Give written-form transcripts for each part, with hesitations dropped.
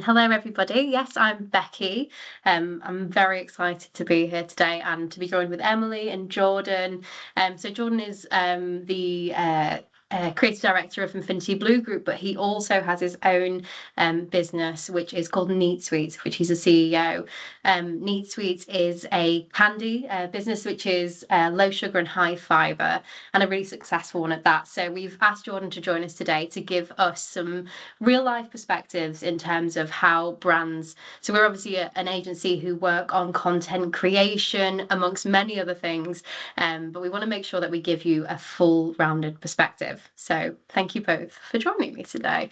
Hello, everybody. Yes, I'm Becky. I'm very excited to be here today and to be joined with Emily and Jordan. So Jordan is the creative director of Infinity Blue Group, but he also has his own business, which is called Neat Sweets, which he's a CEO. Neat Sweets is a candy business, which is low sugar and high fiber, and a really successful one at that. So we've asked Jordan to join us today to give us some real life perspectives in terms of how brands, so we're obviously an agency who work on content creation amongst many other things, but we want to make sure that we give you a full rounded perspective. So thank you both for joining me today.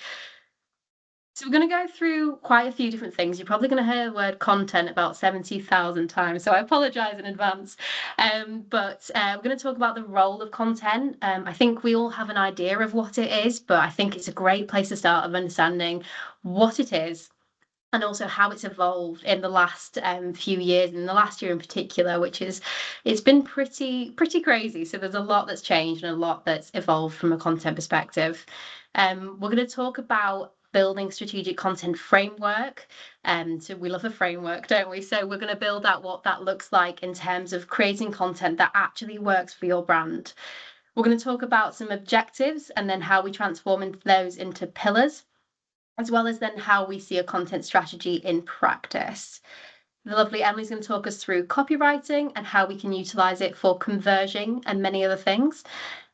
So we're going to go through quite a few different things. You're probably going to hear the word content about 70,000 times, so I apologise in advance. But we're going to talk about the role of content. I think we all have an idea of what it is, but I think it's a great place to start of understanding what it is and also how it's evolved in the last few years, and the last year in particular, which is it's been pretty crazy. So there's a lot that's changed and a lot that's evolved from a content perspective. We're going to talk about building strategic content framework. So we love a framework, don't we? So we're going to build out what that looks like in terms of creating content that actually works for your brand. We're going to talk about some objectives and then how we transform those into pillars, as well as then how we see a content strategy in practice. The lovely Emily's going to talk us through copywriting and how we can utilize it for conversion and many other things.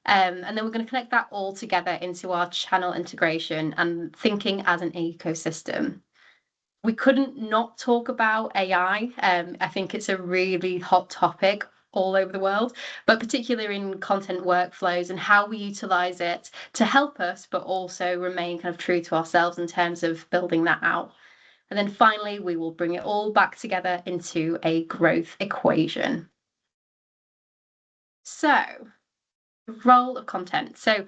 And then we're going to connect that all together into our channel integration and thinking as an ecosystem. We couldn't not talk about AI. I think it's a really hot topic all over the world, but particularly in content workflows and how we utilize it to help us, but also remain kind of true to ourselves in terms of building that out. And then finally, we will bring it all back together into a growth equation. So, the role of content. So,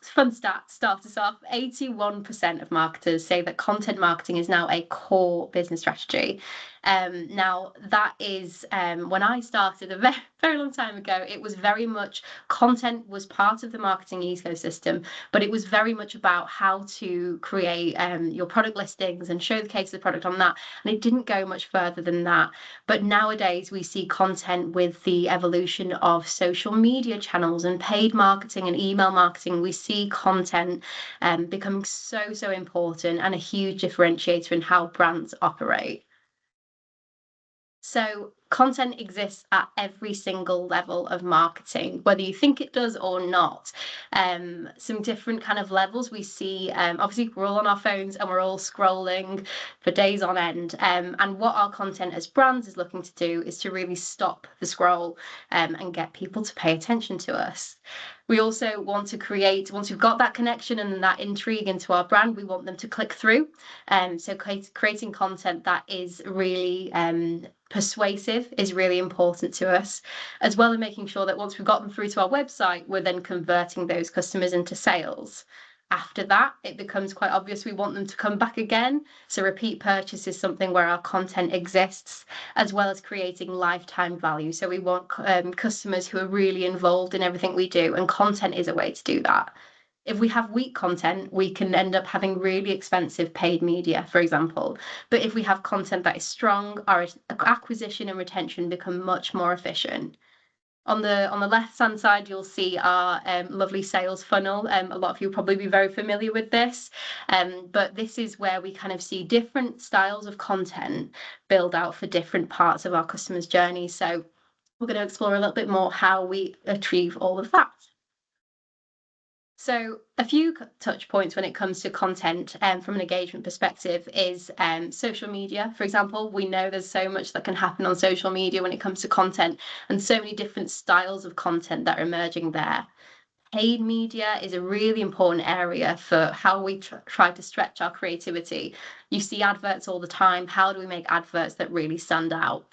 fun stat, start us off, 81% of marketers say that content marketing is now a core business strategy. Now, that is, when I started a very, very long time ago, it was very much content was part of the marketing ecosystem, but it was very much about how to create your product listings and showcase the product on that. And it didn't go much further than that. But nowadays, we see content with the evolution of social media channels and paid marketing and email marketing. We see content becoming so important and a huge differentiator in how brands operate. So content exists at every single level of marketing, whether you think it does or not. Some different kind of levels we see. Obviously, we're all on our phones and we're all scrolling for days on end. And what our content as brands is looking to do is to really stop the scroll and get people to pay attention to us. We also want to create, once we've got that connection and that intrigue into our brand, we want them to click through. So creating content that is really persuasive is really important to us, as well as making sure that once we've got them through to our website, we're then converting those customers into sales. After that, it becomes quite obvious we want them to come back again. So repeat purchase is something where our content exists, as well as creating lifetime value. So we want customers who are really involved in everything we do, and content is a way to do that. If we have weak content, we can end up having really expensive paid media, for example. But if we have content that is strong, our acquisition and retention become much more efficient. On the left-hand side, you'll see our lovely sales funnel. A lot of you will probably be very familiar with this, but this is where we kind of see different styles of content build out for different parts of our customers' journey. So we're going to explore a little bit more how we achieve all of that. So a few touch points when it comes to content from an engagement perspective is social media. For example, we know there's so much that can happen on social media when it comes to content, and so many different styles of content that are emerging there. Paid media is a really important area for how we try to stretch our creativity. You see adverts all the time. How do we make adverts that really stand out?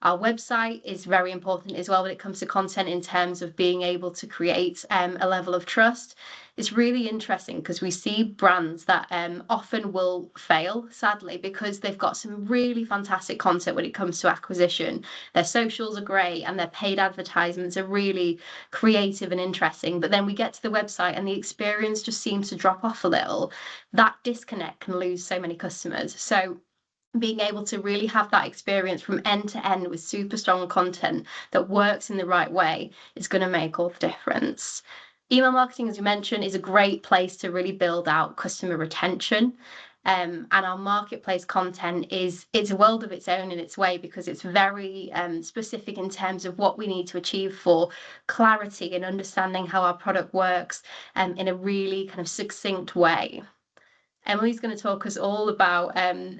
Our website is very important as well when it comes to content in terms of being able to create a level of trust. it's really interesting because we see brands that often will fail, sadly, because they've got some really fantastic content when it comes to acquisition. Their socials are great and their paid advertisements are really creative and interesting. But then we get to the website and the experience just seems to drop off a little. That disconnect can lose so many customers. So being able to really have that experience from end to end with super strong content that works in the right way is going to make all the difference. Email marketing, as you mentioned, is a great place to really build out customer retention. And our marketplace content it's a world of its own in its way, because it's very specific in terms of what we need to achieve for clarity and understanding how our product works in a really kind of succinct way. Emily's going to talk us all about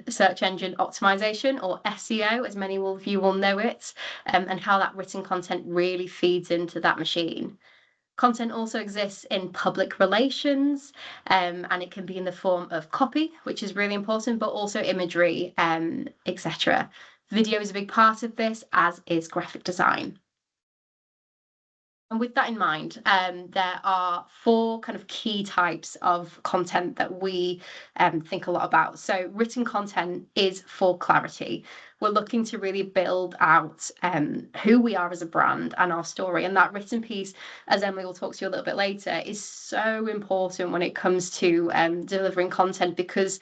search engine optimization, or SEO, as many of you will know it, and how that written content really feeds into that machine. Content also exists in public relations, and it can be in the form of copy, which is really important, but also imagery, etc. Video is a big part of this, as is graphic design. And with that in mind, there are 4 kind of key types of content that we think a lot about. So written content is for clarity. We're looking to really build out who we are as a brand and our story. And that written piece, as Emily will talk to you a little bit later, is so important when it comes to delivering content, because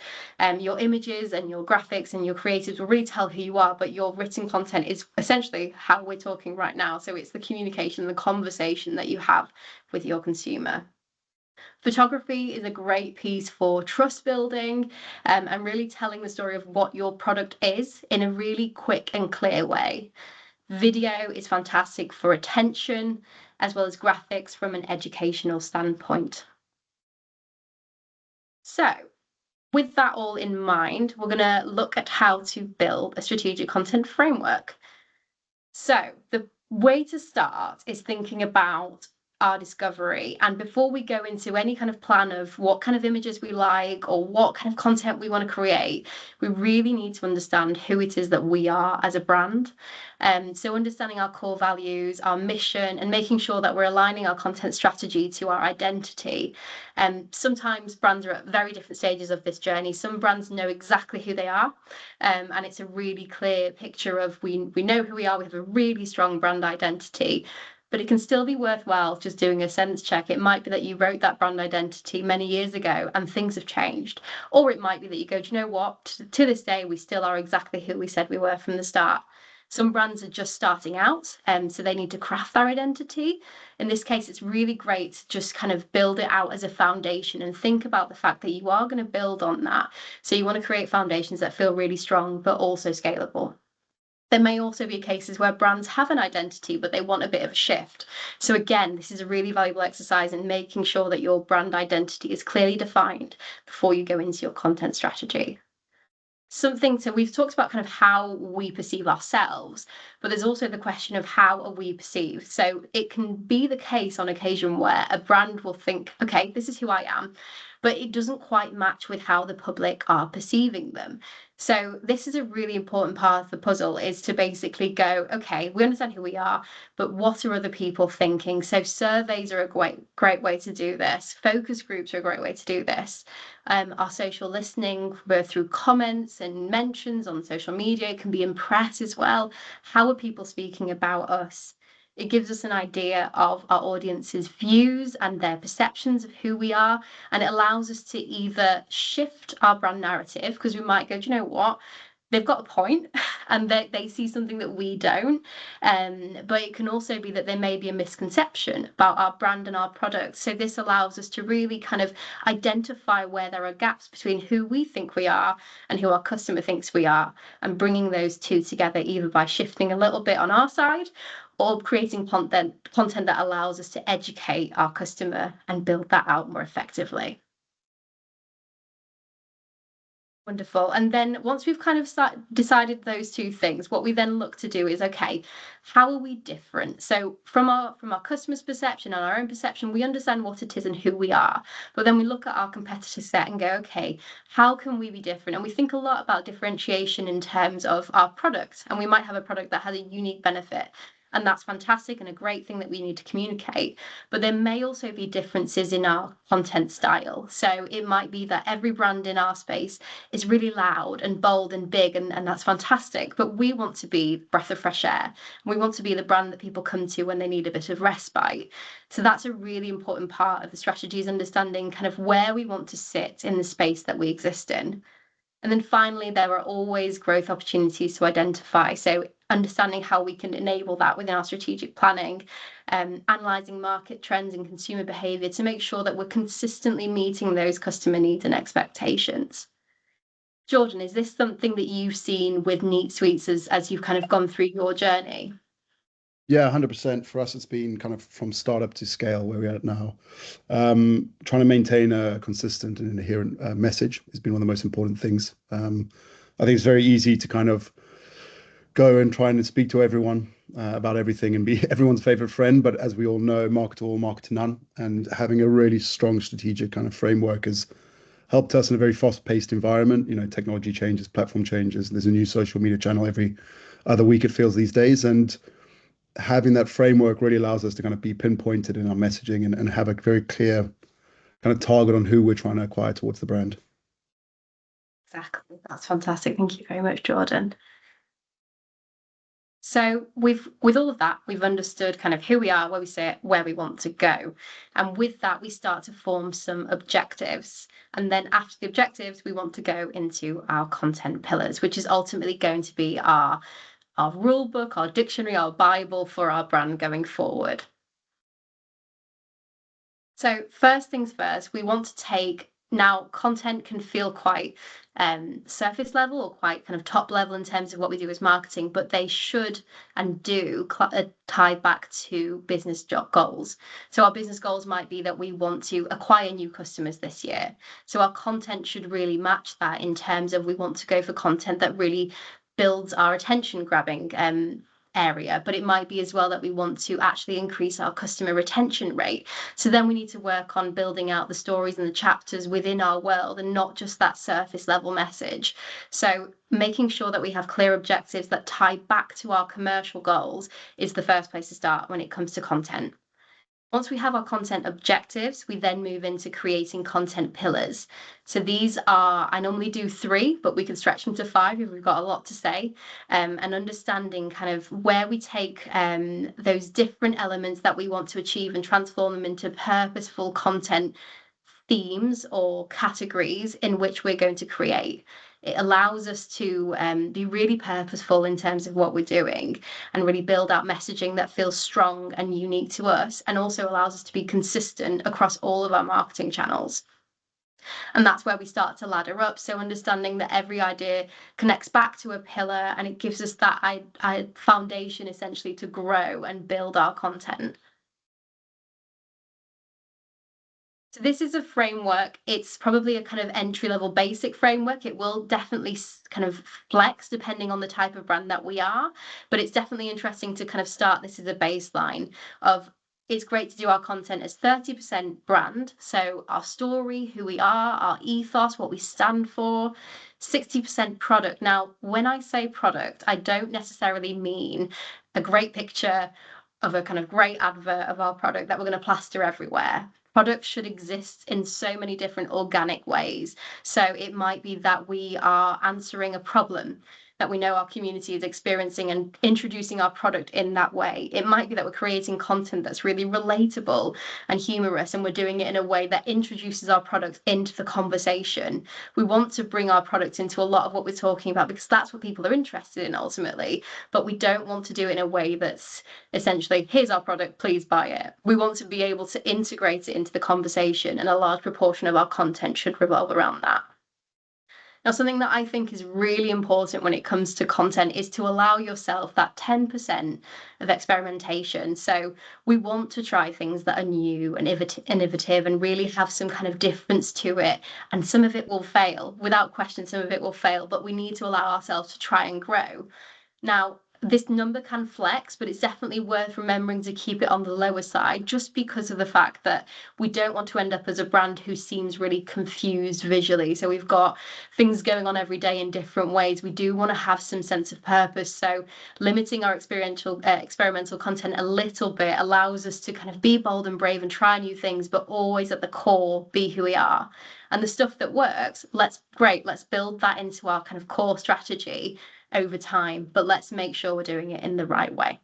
your images and your graphics and your creatives will really tell who you are, but your written content is essentially how we're talking right now. So it's the communication, the conversation that you have with your consumer. Photography is a great piece for trust building and really telling the story of what your product is in a really quick and clear way. Video is fantastic for attention, as well as graphics from an educational standpoint. So, with that all in mind, we're going to look at how to build a strategic content framework. So, the way to start is thinking about our discovery. And before we go into any kind of plan of what kind of images we like or what kind of content we want to create, we really need to understand who it is that we are as a brand. So understanding our core values, our mission, and making sure that we're aligning our content strategy to our identity. Sometimes brands are at very different stages of this journey. Some brands know exactly who they are, and it's a really clear picture of we know who we are, we have a really strong brand identity. But it can still be worthwhile just doing a sense check. It might be that you wrote that brand identity many years ago and things have changed. Or it might be that you go, do you know what? To this day, we still are exactly who we said we were from the start. Some brands are just starting out, so they need to craft their identity. In this case, it's really great to just kind of build it out as a foundation and think about the fact that you are going to build on that. So you want to create foundations that feel really strong, but also scalable. There may also be cases where brands have an identity, but they want a bit of a shift. So again, this is a really valuable exercise in making sure that your brand identity is clearly defined before you go into your content strategy. So we've talked about kind of how we perceive ourselves, but there's also the question of how are we perceived. So it can be the case on occasion where a brand will think, okay, this is who I am, but it doesn't quite match with how the public are perceiving them. So this is a really important part of the puzzle, is to basically go, okay, we understand who we are, but what are other people thinking? So surveys are a great way to do this. Focus groups are a great way to do this. Our social listening, both through comments and mentions on social media, can be in press as well. How are people speaking about us? It gives us an idea of our audience's views and their perceptions of who we are. And it allows us to either shift our brand narrative, because we might go, do you know what? They've got a point and they see something that we don't. But it can also be that there may be a misconception about our brand and our product. So this allows us to really kind of identify where there are gaps between who we think we are and who our customer thinks we are, and bringing those two together either by shifting a little bit on our side or creating content that allows us to educate our customer and build that out more effectively. Wonderful. And then once we've kind of decided those two things, what we then look to do is, okay, how are we different? So from our customer's perception and our own perception, we understand what it is and who we are. But then we look at our competitor set and go, okay, how can we be different? And we think a lot about differentiation in terms of our product. And we might have a product that has a unique benefit. And that's fantastic and a great thing that we need to communicate. But there may also be differences in our content style. So it might be that every brand in our space is really loud and bold and big, and that's fantastic. But we want to be breath of fresh air. We want to be the brand that people come to when they need a bit of respite. So that's a really important part of the strategy, is understanding kind of where we want to sit in the space that we exist in. And then finally, there are always growth opportunities to identify. So understanding how we can enable that within our strategic planning, analysing market trends and consumer behaviour to make sure that we're consistently meeting those customer needs and expectations. Jordan, is this something that you've seen with Neat Sweets as you've kind of gone through your journey? Yeah, 100%. For us, it's been kind of from startup to scale where we're at now. Trying to maintain a consistent and inherent message has been one of the most important things. I think it's very easy to kind of go and try and speak to everyone about everything and be everyone's favorite friend. But as we all know, market to all, market to none. And having a really strong strategic kind of framework has helped us in a very fast-paced environment. Technology changes, platform changes. There's a new social media channel every other week, it feels these days. And having that framework really allows us to kind of be pinpointed in our messaging and have a very clear kind of target on who we're trying to acquire towards the brand. Exactly. That's fantastic. Thank you very much, Jordan. So with all of that, we've understood kind of who we are, where we sit, where we want to go. And with that, we start to form some objectives. And then after the objectives, we want to go into our content pillars, which is ultimately going to be our rule book, our dictionary, our Bible for our brand going forward. So first things first, we want to take, now content can feel quite surface level or quite kind of top level in terms of what we do as marketing, but they should and do tie back to business goals. So our business goals might be that we want to acquire new customers this year. So our content should really match that in terms of we want to go for content that really builds our attention grabbing area, but it might be as well that we want to actually increase our customer retention rate. So then we need to work on building out the stories and the chapters within our world and not just that surface level message. So making sure that we have clear objectives that tie back to our commercial goals is the first place to start when it comes to content. Once we have our content objectives, we then move into creating content pillars. So these are, I normally do 3, but we can stretch them to 5 if we've got a lot to say, and understanding kind of where we take those different elements that we want to achieve and transform them into purposeful content themes or categories in which we're going to create. It allows us to be really purposeful in terms of what we're doing and really build out messaging that feels strong and unique to us, and also allows us to be consistent across all of our marketing channels. And that's where we start to ladder up. So understanding that every idea connects back to a pillar and it gives us that foundation essentially to grow and build our content. So this is a framework. It's probably a kind of entry-level basic framework. It will definitely kind of flex depending on the type of brand that we are, but it's definitely interesting to kind of start this as a baseline of, it's great to do our content as 30% brand. So our story, who we are, our ethos, what we stand for, 60% product. Now, when I say product, I don't necessarily mean a great picture of a kind of great advert of our product that we're going to plaster everywhere. Products should exist in so many different organic ways. So it might be that we are answering a problem that we know our community is experiencing and introducing our product in that way. It might be that we're creating content that's really relatable and humorous, and we're doing it in a way that introduces our product into the conversation. We want to bring our product into a lot of what we're talking about because that's what people are interested in ultimately, but we don't want to do it in a way that's essentially, here's our product, please buy it. We want to be able to integrate it into the conversation, and a large proportion of our content should revolve around that. Now, something that I think is really important when it comes to content is to allow yourself that 10% of experimentation. So we want to try things that are new and innovative and really have some kind of difference to it. And some of it will fail, without question, some of it will fail, but we need to allow ourselves to try and grow. Now, this number can flex, but it's definitely worth remembering to keep it on the lower side, just because of the fact that we don't want to end up as a brand who seems really confused visually. So we've got things going on every day in different ways. We do want to have some sense of purpose. So limiting our experimental content a little bit allows us to kind of be bold and brave and try new things, but always at the core be who we are. And the stuff that works, let's build that into our kind of core strategy over time, but let's make sure we're doing it in the right way.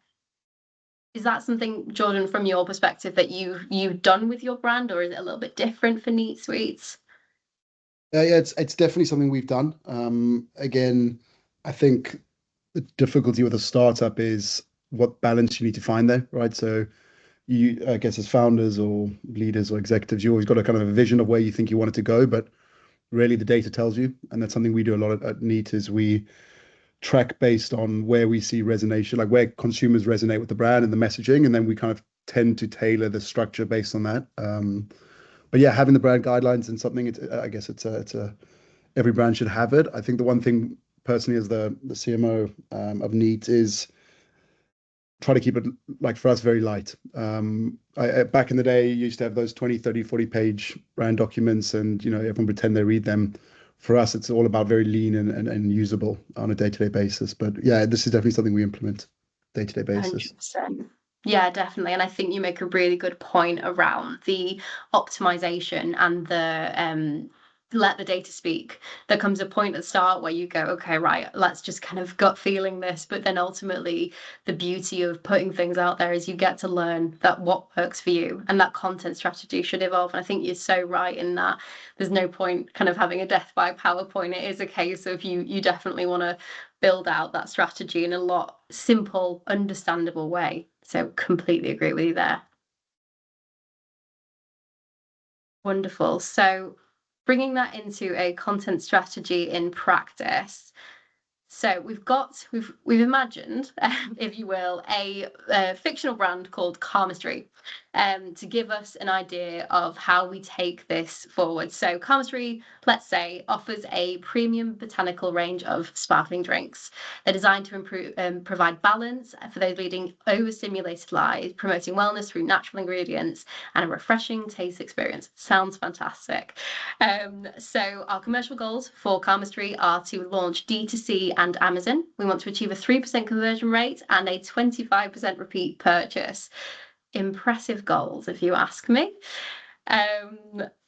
Is that something, Jordan, from your perspective, that you've done with your brand, or is it a little bit different for Neat Sweets? Yeah, it's definitely something we've done. Again, I think the difficulty with a startup is what balance you need to find there, right? So you, I guess, as founders or leaders or executives, you always got a kind of a vision of where you think you want it to go, but really the data tells you. And that's something we do a lot at Neat, is we track based on where we see resonation, like where consumers resonate with the brand and the messaging, and then we kind of tend to tailor the structure based on that. But yeah, having the brand guidelines and something, I guess it's a every brand should have it. I think the one thing personally as the CMO of Neat is try to keep it, like, for us, very light. Back in the day, you used to have those 20, 30, 40 page brand documents, and everyone pretend they read them. For us, it's all about very lean and usable on a day-to-day basis. But yeah, this is definitely something we implement day-to-day basis. 100%. Yeah, definitely. And I think you make a really good point around the optimization and the let the data speak. There comes a point at the start where you go, okay, right, let's just kind of gut feeling this. But then ultimately, the beauty of putting things out there is you get to learn that what works for you, and that content strategy should evolve. And I think you're so right in that there's no point kind of having a death by PowerPoint. It is a case of you definitely want to build out that strategy in a lot simple, understandable way. So completely agree with you there. Wonderful. So bringing that into a content strategy in practice. So we've imagined, if you will, a fictional brand called Carmistry, to give us an idea of how we take this forward. So Carmistry, let's say, offers a premium botanical range of sparkling drinks. They're designed to provide balance for those leading overstimulated lives, promoting wellness through natural ingredients and a refreshing taste experience. Sounds fantastic. So our commercial goals for Carmistry are to launch D2C and Amazon. We want to achieve a 3% conversion rate and a 25% repeat purchase. Impressive goals, if you ask me.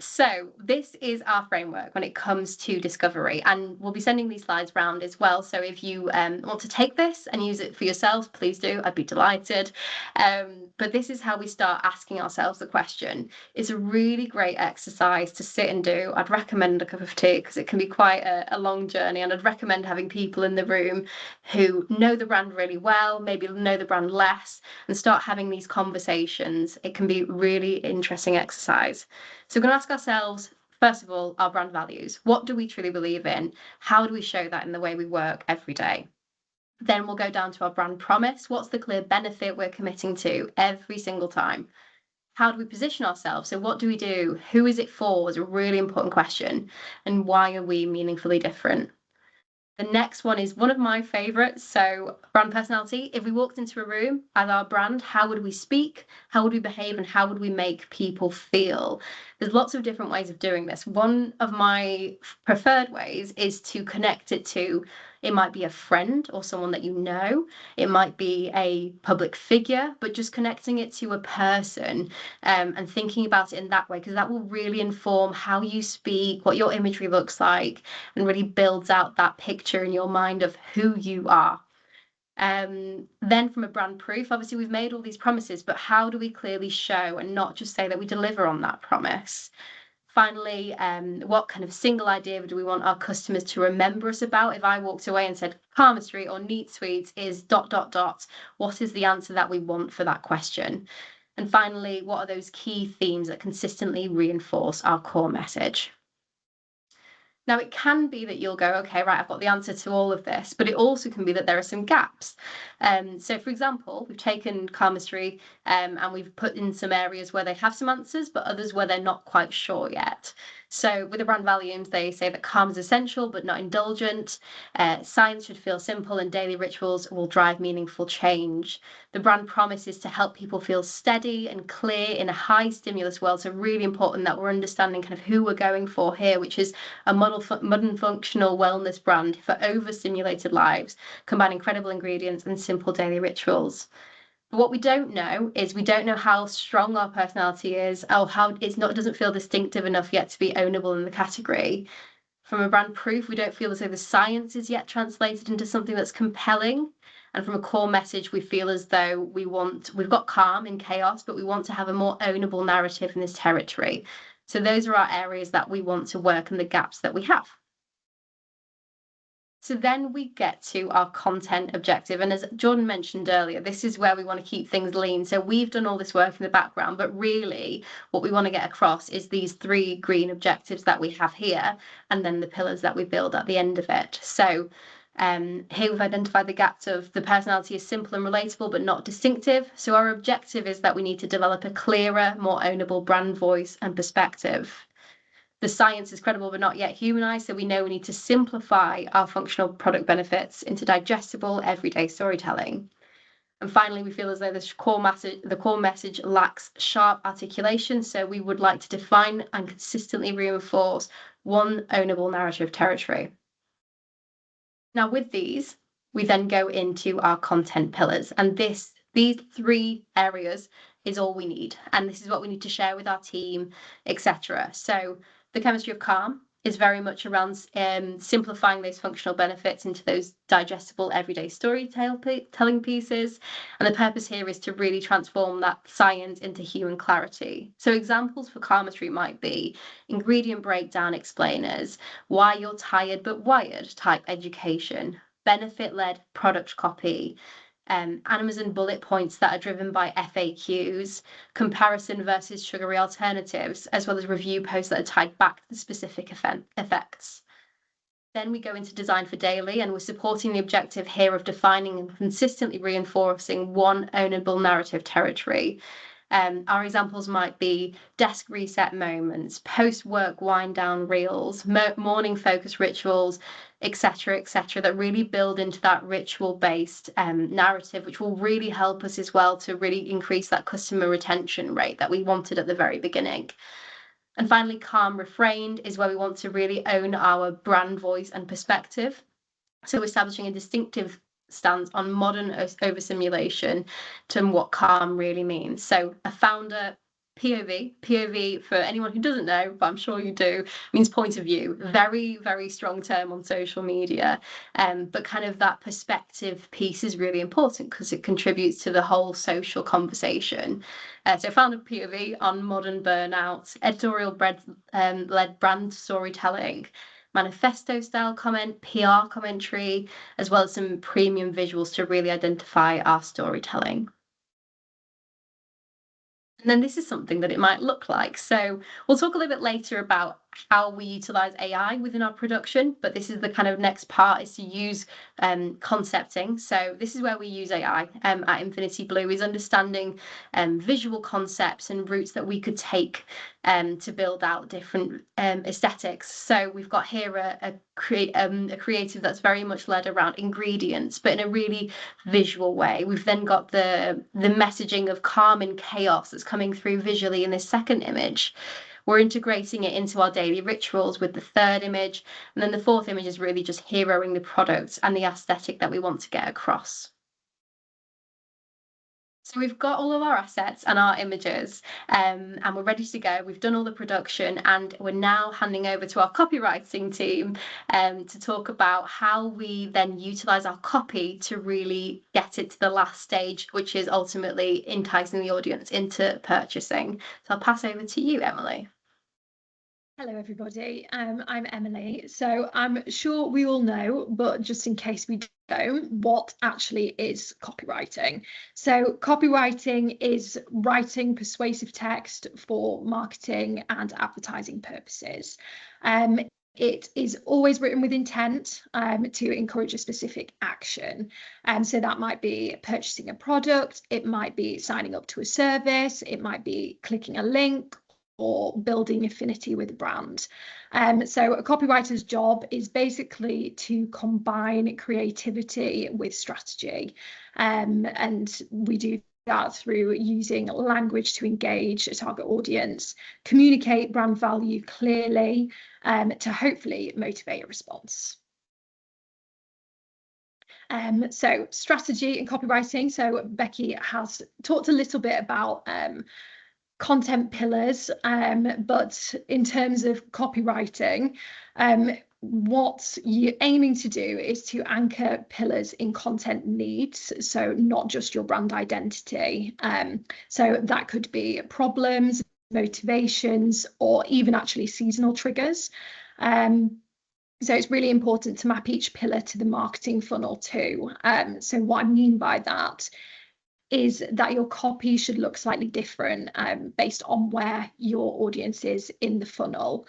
So this is our framework when it comes to discovery, and we'll be sending these slides around as well. So if you want to take this and use it for yourselves, please do. I'd be delighted. But this is how we start asking ourselves the question. It's a really great exercise to sit and do. I'd recommend a cup of tea because it can be quite a long journey, and I'd recommend having people in the room who know the brand really well, maybe know the brand less, and start having these conversations. It can be really interesting exercise. So we're going to ask ourselves, first of all, our brand values. What do we truly believe in? How do we show that in the way we work every day? Then we'll go down to our brand promise. What's the clear benefit we're committing to every single time? How do we position ourselves? So what do we do? Who is it for? Is a really important question. And why are we meaningfully different? The next one is one of my favorites. So brand personality. If we walked into a room as our brand, how would we speak? How would we behave? And how would we make people feel? There's lots of different ways of doing this. One of my preferred ways is to connect it to, it might be a friend or someone that you know. It might be a public figure, but just connecting it to a person, and thinking about it in that way, because that will really inform how you speak, what your imagery looks like, and really builds out that picture in your mind of who you are. Then from a brand proof, obviously we've made all these promises, but how do we clearly show and not just say that we deliver on that promise? Finally, what kind of single idea do we want our customers to remember us about? If I walked away and said Carmistry or Neat Sweets is ... what is the answer that we want for that question? And finally, what are those key themes that consistently reinforce our core message? Now, it can be that you'll go, okay, right, I've got the answer to all of this, but it also can be that there are some gaps. So, for example, we've taken Carmistry and we've put in some areas where they have some answers, but others where they're not quite sure yet. So with the brand values, they say that calm is essential but not indulgent. Science should feel simple, and daily rituals will drive meaningful change. The brand promise is to help people feel steady and clear in a high stimulus world. So really important that we're understanding kind of who we're going for here, which is a modern functional wellness brand for overstimulated lives, combining credible ingredients and simple daily rituals. But what we don't know is we don't know how strong our personality is, or how it doesn't feel distinctive enough yet to be ownable in the category. From a brand proof, we don't feel as though the science is yet translated into something that's compelling. And from a core message, we feel as though we've got calm in chaos, but we want to have a more ownable narrative in this territory. So those are our areas that we want to work and the gaps that we have. So then we get to our content objective. And as Jordan mentioned earlier, this is where we want to keep things lean. So we've done all this work in the background, but really what we want to get across is these 3 green objectives that we have here, and then the pillars that we build at the end of it. So here we've identified the gaps of the personality is simple and relatable, but not distinctive. So our objective is that we need to develop a clearer, more ownable brand voice and perspective. The science is credible but not yet humanized, so we know we need to simplify our functional product benefits into digestible, everyday storytelling. And finally, we feel as though the core message lacks sharp articulation, so we would like to define and consistently reinforce one ownable narrative territory. Now, with these, we then go into our content pillars, and these 3 areas is all we need, and this is what we need to share with our team, etc. So the chemistry of calm is very much around simplifying those functional benefits into those digestible everyday storytelling pieces. And the purpose here is to really transform that science into human clarity. So examples for calmistry might be ingredient breakdown explainers, why you're tired but wired type education, benefit-led product copy, Amazon bullet points that are driven by FAQs, comparison versus sugary alternatives, as well as review posts that are tied back to the specific effects. Then we go into design for daily, and we're supporting the objective here of defining and consistently reinforcing one ownable narrative territory. Our examples might be desk reset moments, post-work wind down reels, morning focus rituals, etc., that really build into that ritual-based narrative, which will really help us as well to really increase that customer retention rate that we wanted at the very beginning. And finally, calm refrained is where we want to really own our brand voice and perspective. So establishing a distinctive stance on modern overstimulation to what calm really means. So a founder POV for anyone who doesn't know, but I'm sure you do, means point of view. Very, very strong term on social media. But kind of that perspective piece is really important because it contributes to the whole social conversation. So founder POV on modern burnout, editorial led brand storytelling, manifesto style comment, PR commentary, as well as some premium visuals to really identify our storytelling. And then this is something that it might look like. So we'll talk a little bit later about how we utilize AI within our production, but this is the kind of next part, is to use concepting. So this is where we use AI at Infinity Blue, is understanding visual concepts and routes that we could take to build out different aesthetics. So we've got here a creative that's very much led around ingredients, but in a really visual way. We've then got the messaging of calm and chaos that's coming through visually in this second image. We're integrating it into our daily rituals with the third image. And then the fourth image is really just heroing the product and the aesthetic that we want to get across. So we've got all of our assets and our images, and we're ready to go. We've done all the production, and we're now handing over to our copywriting team to talk about how we then utilize our copy to really get it to the last stage, which is ultimately enticing the audience into purchasing. So I'll pass over to you, Emily. Hello, everybody. I'm Emily. So I'm sure we all know, but just in case we don't, what actually is copywriting? So copywriting is writing persuasive text for marketing and advertising purposes. It is always written with intent to encourage a specific action. So that might be purchasing a product, it might be signing up to a service, it might be clicking a link, or building affinity with a brand. So a copywriter's job is basically to combine creativity with strategy, and we do that through using language to engage a target audience, communicate brand value clearly, to hopefully motivate a response. So strategy and copywriting. So Becky has talked a little bit about content pillars, but in terms of copywriting, what you're aiming to do is to anchor pillars in content needs, so not just your brand identity. So that could be problems, motivations, or even actually seasonal triggers. So it's really important to map each pillar to the marketing funnel too. So what I mean by that is that your copy should look slightly different based on where your audience is in the funnel.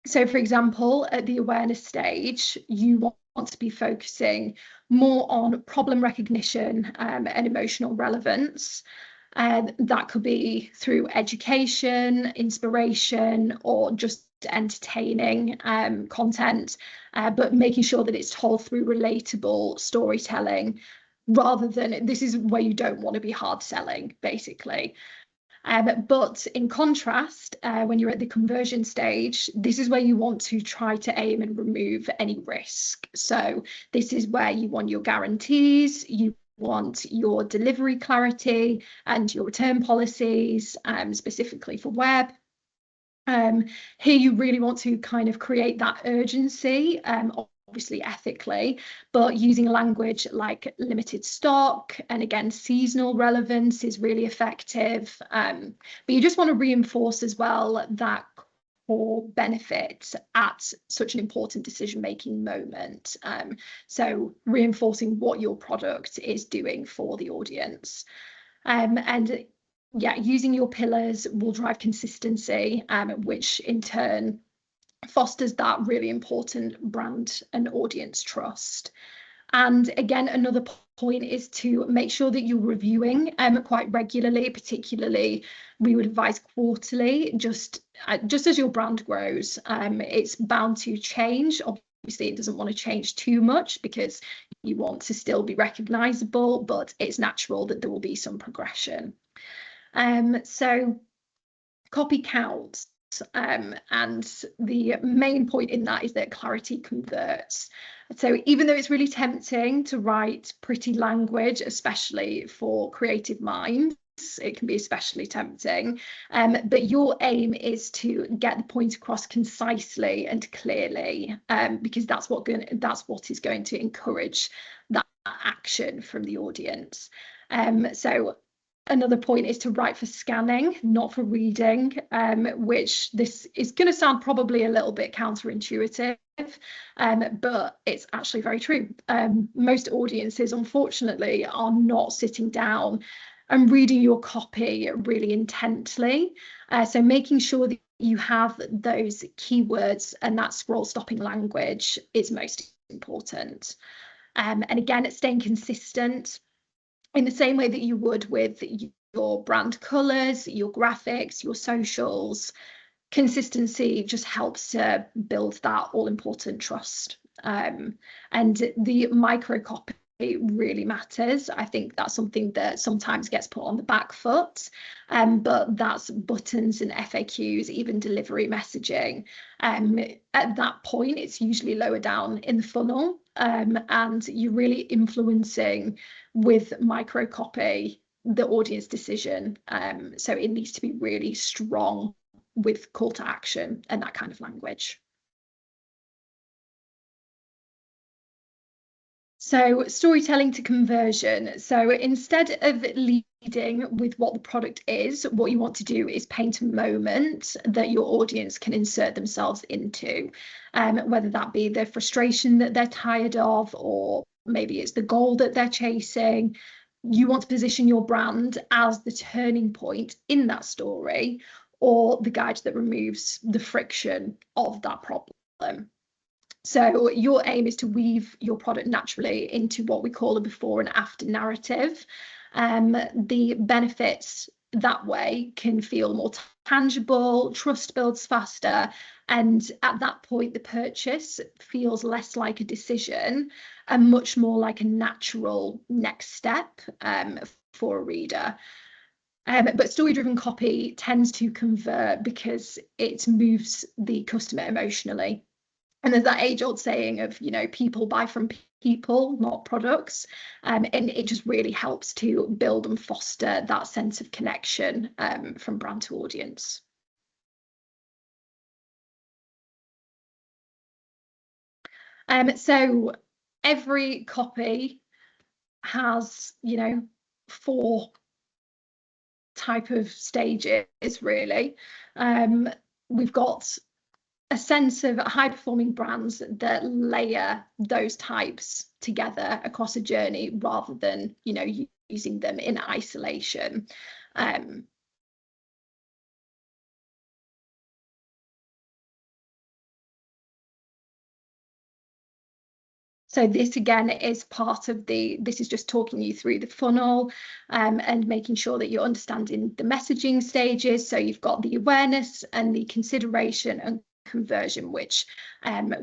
So for example, at the awareness stage, you want to be focusing more on problem recognition and emotional relevance. That could be through education, inspiration, or just entertaining content, but making sure that it's told through relatable storytelling, rather than, this is where you don't want to be hard selling, basically. But in contrast, when you're at the conversion stage, this is where you want to try to aim and remove any risk. So this is where you want your guarantees, you want your delivery clarity and your return policies, specifically for web. Here you really want to kind of create that urgency, obviously ethically, but using language like limited stock and again seasonal relevance is really effective. But you just want to reinforce as well that core benefit at such an important decision-making moment. So reinforcing what your product is doing for the audience. And yeah, using your pillars will drive consistency, which in turn fosters that really important brand and audience trust. And again, another point is to make sure that you're reviewing quite regularly. Particularly, we would advise quarterly, just as your brand grows. It's bound to change. Obviously, it doesn't want to change too much because you want to still be recognizable, but it's natural that there will be some progression. So copy counts. And the main point in that is that clarity converts. So even though it's really tempting to write pretty language, especially for creative minds, it can be especially tempting, but your aim is to get the point across concisely and clearly, because that's what is going to encourage that action from the audience. So another point is to write for scanning, not for reading, which this is going to sound probably a little bit counterintuitive, but it's actually very true. Most audiences, unfortunately, are not sitting down and reading your copy really intently. So making sure that you have those keywords and that scroll stopping language is most important. And again, it's staying consistent in the same way that you would with your brand colors, your graphics, your socials. Consistency just helps to build that all-important trust. And the micro copy really matters. I think that's something that sometimes gets put on the back foot, but that's buttons and FAQs, even delivery messaging. At that point, it's usually lower down in the funnel, and you're really influencing with micro copy the audience decision. So it needs to be really strong with call to action and that kind of language. So storytelling to conversion. So instead of leading with what the product is, what you want to do is paint a moment that your audience can insert themselves into, whether that be the frustration that they're tired of, or maybe it's the goal that they're chasing. You want to position your brand as the turning point in that story, or the guide that removes the friction of that problem. So your aim is to weave your product naturally into what we call a before and after narrative. The benefits that way can feel more tangible, trust builds faster, and at that point the purchase feels less like a decision and much more like a natural next step for a reader. But story-driven copy tends to convert because it moves the customer emotionally. And there's that age-old saying of, people buy from people, not products. And it just really helps to build and foster that sense of connection from brand to audience. So every copy has, 4 type of stages, really. We've got a sense of high-performing brands that layer those types together across a journey rather than, using them in isolation. So this again is part of this is just talking you through the funnel and making sure that you're understanding the messaging stages. So you've got the awareness and the consideration and conversion, which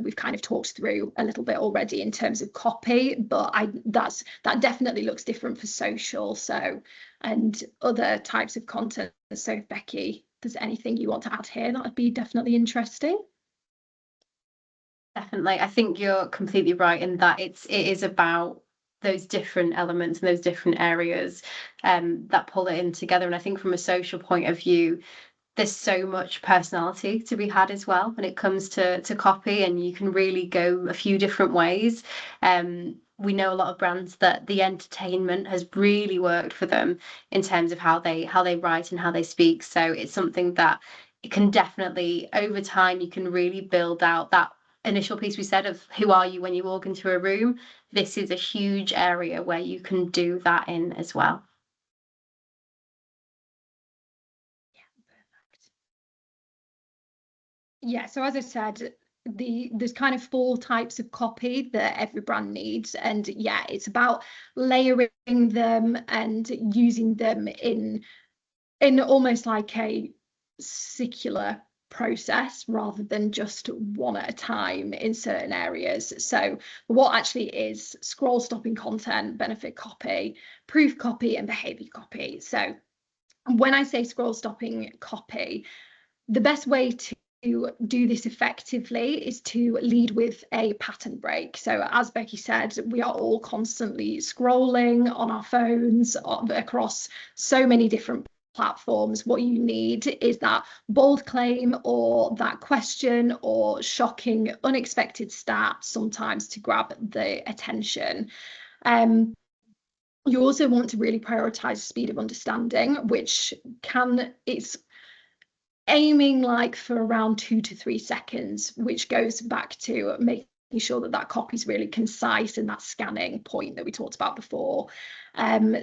we've kind of talked through a little bit already in terms of copy, but that definitely looks different for social, so, and other types of content. So if Becky, there's anything you want to add here, that would be definitely interesting. Definitely. I think you're completely right in that it is about those different elements and those different areas that pull it in together. And I think from a social point of view, there's so much personality to be had as well when it comes to copy, and you can really go a few different ways. We know a lot of brands that the entertainment has really worked for them in terms of how they write and how they speak. So it's something that it can definitely, over time, you can really build out that initial piece we said of who are you when you walk into a room. This is a huge area where you can do that in as well. Yeah, so as I said, there's kind of 4 types of copy that every brand needs, and yeah, it's about layering them and using them in almost like a circular process rather than just one at a time in certain areas. So what actually is scroll stopping content, benefit copy, proof copy, and behavior copy. So when I say scroll stopping copy, the best way to do this effectively is to lead with a pattern break. So as Becky said, we are all constantly scrolling on our phones across so many different platforms. What you need is that bold claim or that question or shocking, unexpected stat sometimes to grab the attention. You also want to really prioritize speed of understanding, which it's aiming like for around 2 to 3 seconds, which goes back to making sure that copy is really concise and that scanning point that we talked about before.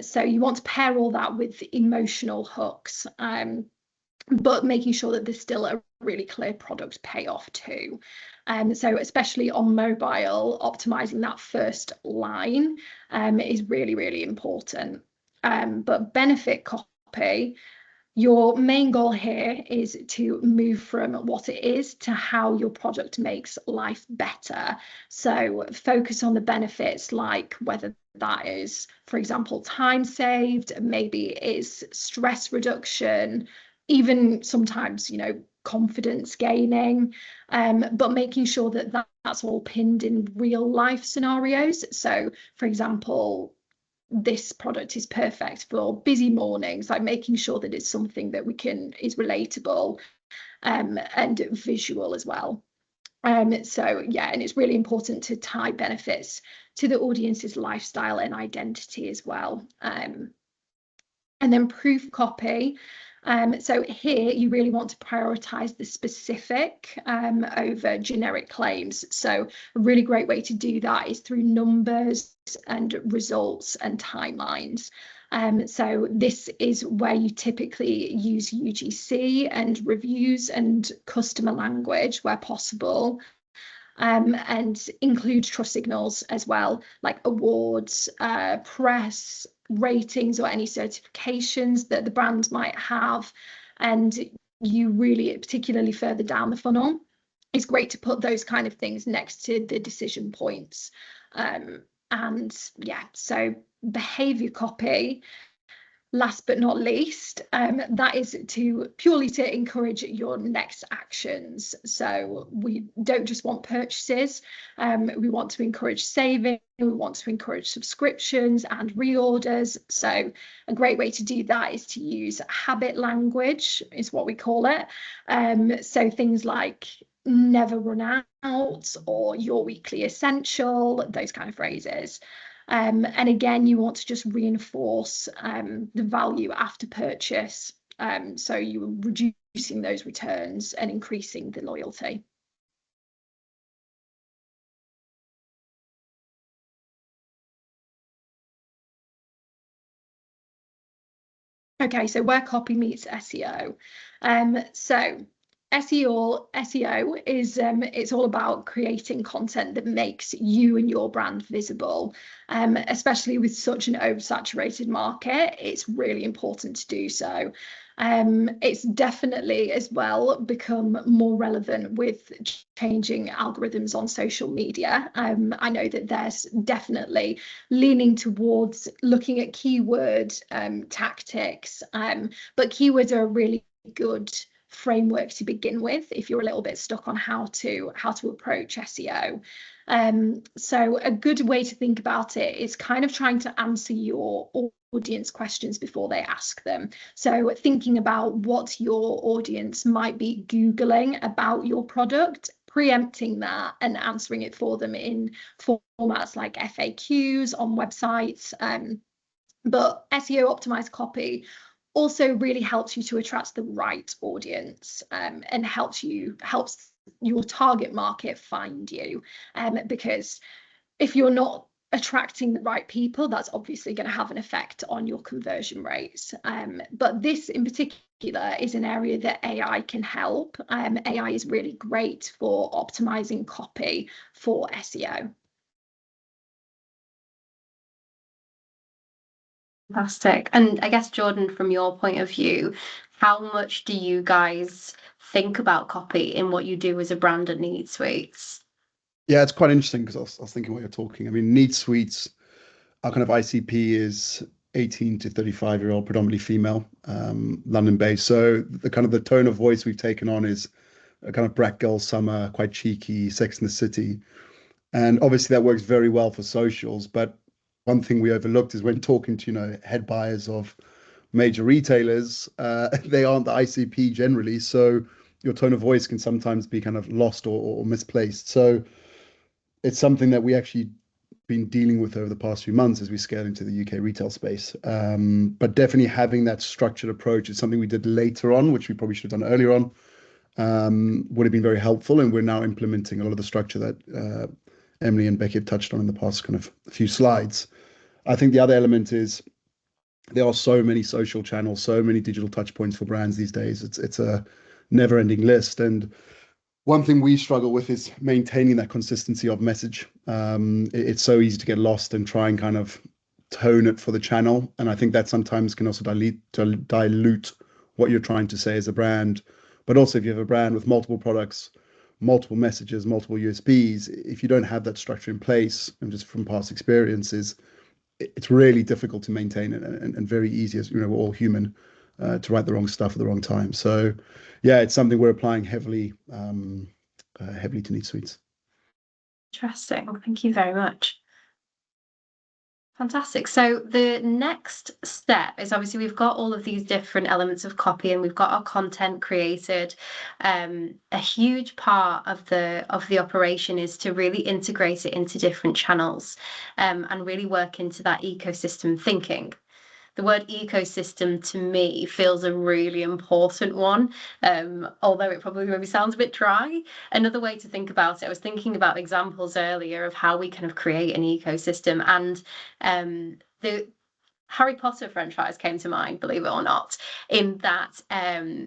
So you want to pair all that with emotional hooks, but making sure that there's still a really clear product payoff too. So especially on mobile, optimizing that first line is really, really important. But benefit copy, your main goal here is to move from what it is to how your product makes life better. So focus on the benefits, like whether that is, for example, time saved, maybe is stress reduction, even sometimes, confidence gaining, but making sure that that's all pinned in real life scenarios. So, for example, this product is perfect for busy mornings, like making sure that it's something that is relatable and visual as well. So yeah, and it's really important to tie benefits to the audience's lifestyle and identity as well. And then proof copy. So here you really want to prioritize the specific over generic claims. So a really great way to do that is through numbers and results and timelines. So this is where you typically use UGC and reviews and customer language where possible. and include trust signals as well, like awards, press, ratings, or any certifications that the brand might have. And you really, particularly further down the funnel, it's great to put those kind of things next to the decision points. And yeah, so behavior copy, last but not least, that is purely to encourage your next actions. So we don't just want purchases, we want to encourage saving, we want to encourage subscriptions and reorders. So a great way to do that is to use habit language, is what we call it. So things like never run out, or your weekly essential, those kind of phrases. And again, you want to just reinforce the value after purchase. So you're reducing those returns and increasing the loyalty. Okay, so where copy meets SEO. So SEO is it's all about creating content that makes you and your brand visible. Especially with such an oversaturated market, it's really important to do so. It's definitely as well become more relevant with changing algorithms on social media. I know that there's definitely leaning towards looking at keyword tactics, but keywords are a really good framework to begin with if you're a little bit stuck on how to approach SEO. So a good way to think about it is kind of trying to answer your audience questions before they ask them. So thinking about what your audience might be Googling about your product, preempting that and answering it for them in formats like FAQs on websites. But SEO optimized copy also really helps you to attract the right audience, and helps your target market find you, because if you're not attracting the right people, that's obviously going to have an effect on your conversion rates. But this in particular is an area that AI can help. AI is really great for optimizing copy for SEO. Fantastic. And I guess, Jordan, from your point of view, how much do you guys think about copy in what you do as a brand at Need Sweets? Yeah, it's quite interesting because I was thinking while you're talking. I mean, Need Suites, our kind of ICP is 18 to 35-year-old, predominantly female, London-based. So the kind of the tone of voice we've taken on is a kind of brat girl summer, quite cheeky, Sex in the City. And obviously that works very well for socials. But one thing we overlooked is when talking to, head buyers of major retailers, they aren't the ICP generally. So your tone of voice can sometimes be kind of lost or misplaced. So it's something that we actually been dealing with over the past few months as we scale into the UK retail space. But definitely having that structured approach is something we did later on, which we probably should have done earlier on, would have been very helpful. And we're now implementing a lot of the structure that Emily and Becky have touched on in the past kind of few slides. I think the other element is there are so many social channels, so many digital touch points for brands these days. It's a never-ending list. And one thing we struggle with is maintaining that consistency of message. It's so easy to get lost and try and kind of tone it for the channel. And I think that sometimes can also dilute what you're trying to say as a brand. But also if you have a brand with multiple products, multiple messages, multiple USPs, if you don't have that structure in place, and just from past experiences, it's really difficult to maintain it, and very easy, as we're all human, to write the wrong stuff at the wrong time. So yeah, it's something we're applying heavily to Need Suites. Interesting. Thank you very much. Fantastic. So the next step is, obviously we've got all of these different elements of copy and we've got our content created. A huge part of the operation is to really integrate it into different channels, and really work into that ecosystem thinking. The word ecosystem to me feels a really important one, although it probably maybe sounds a bit dry. Another way to think about it, I was thinking about examples earlier of how we kind of create an ecosystem, and Harry Potter franchise came to mind, believe it or not, in that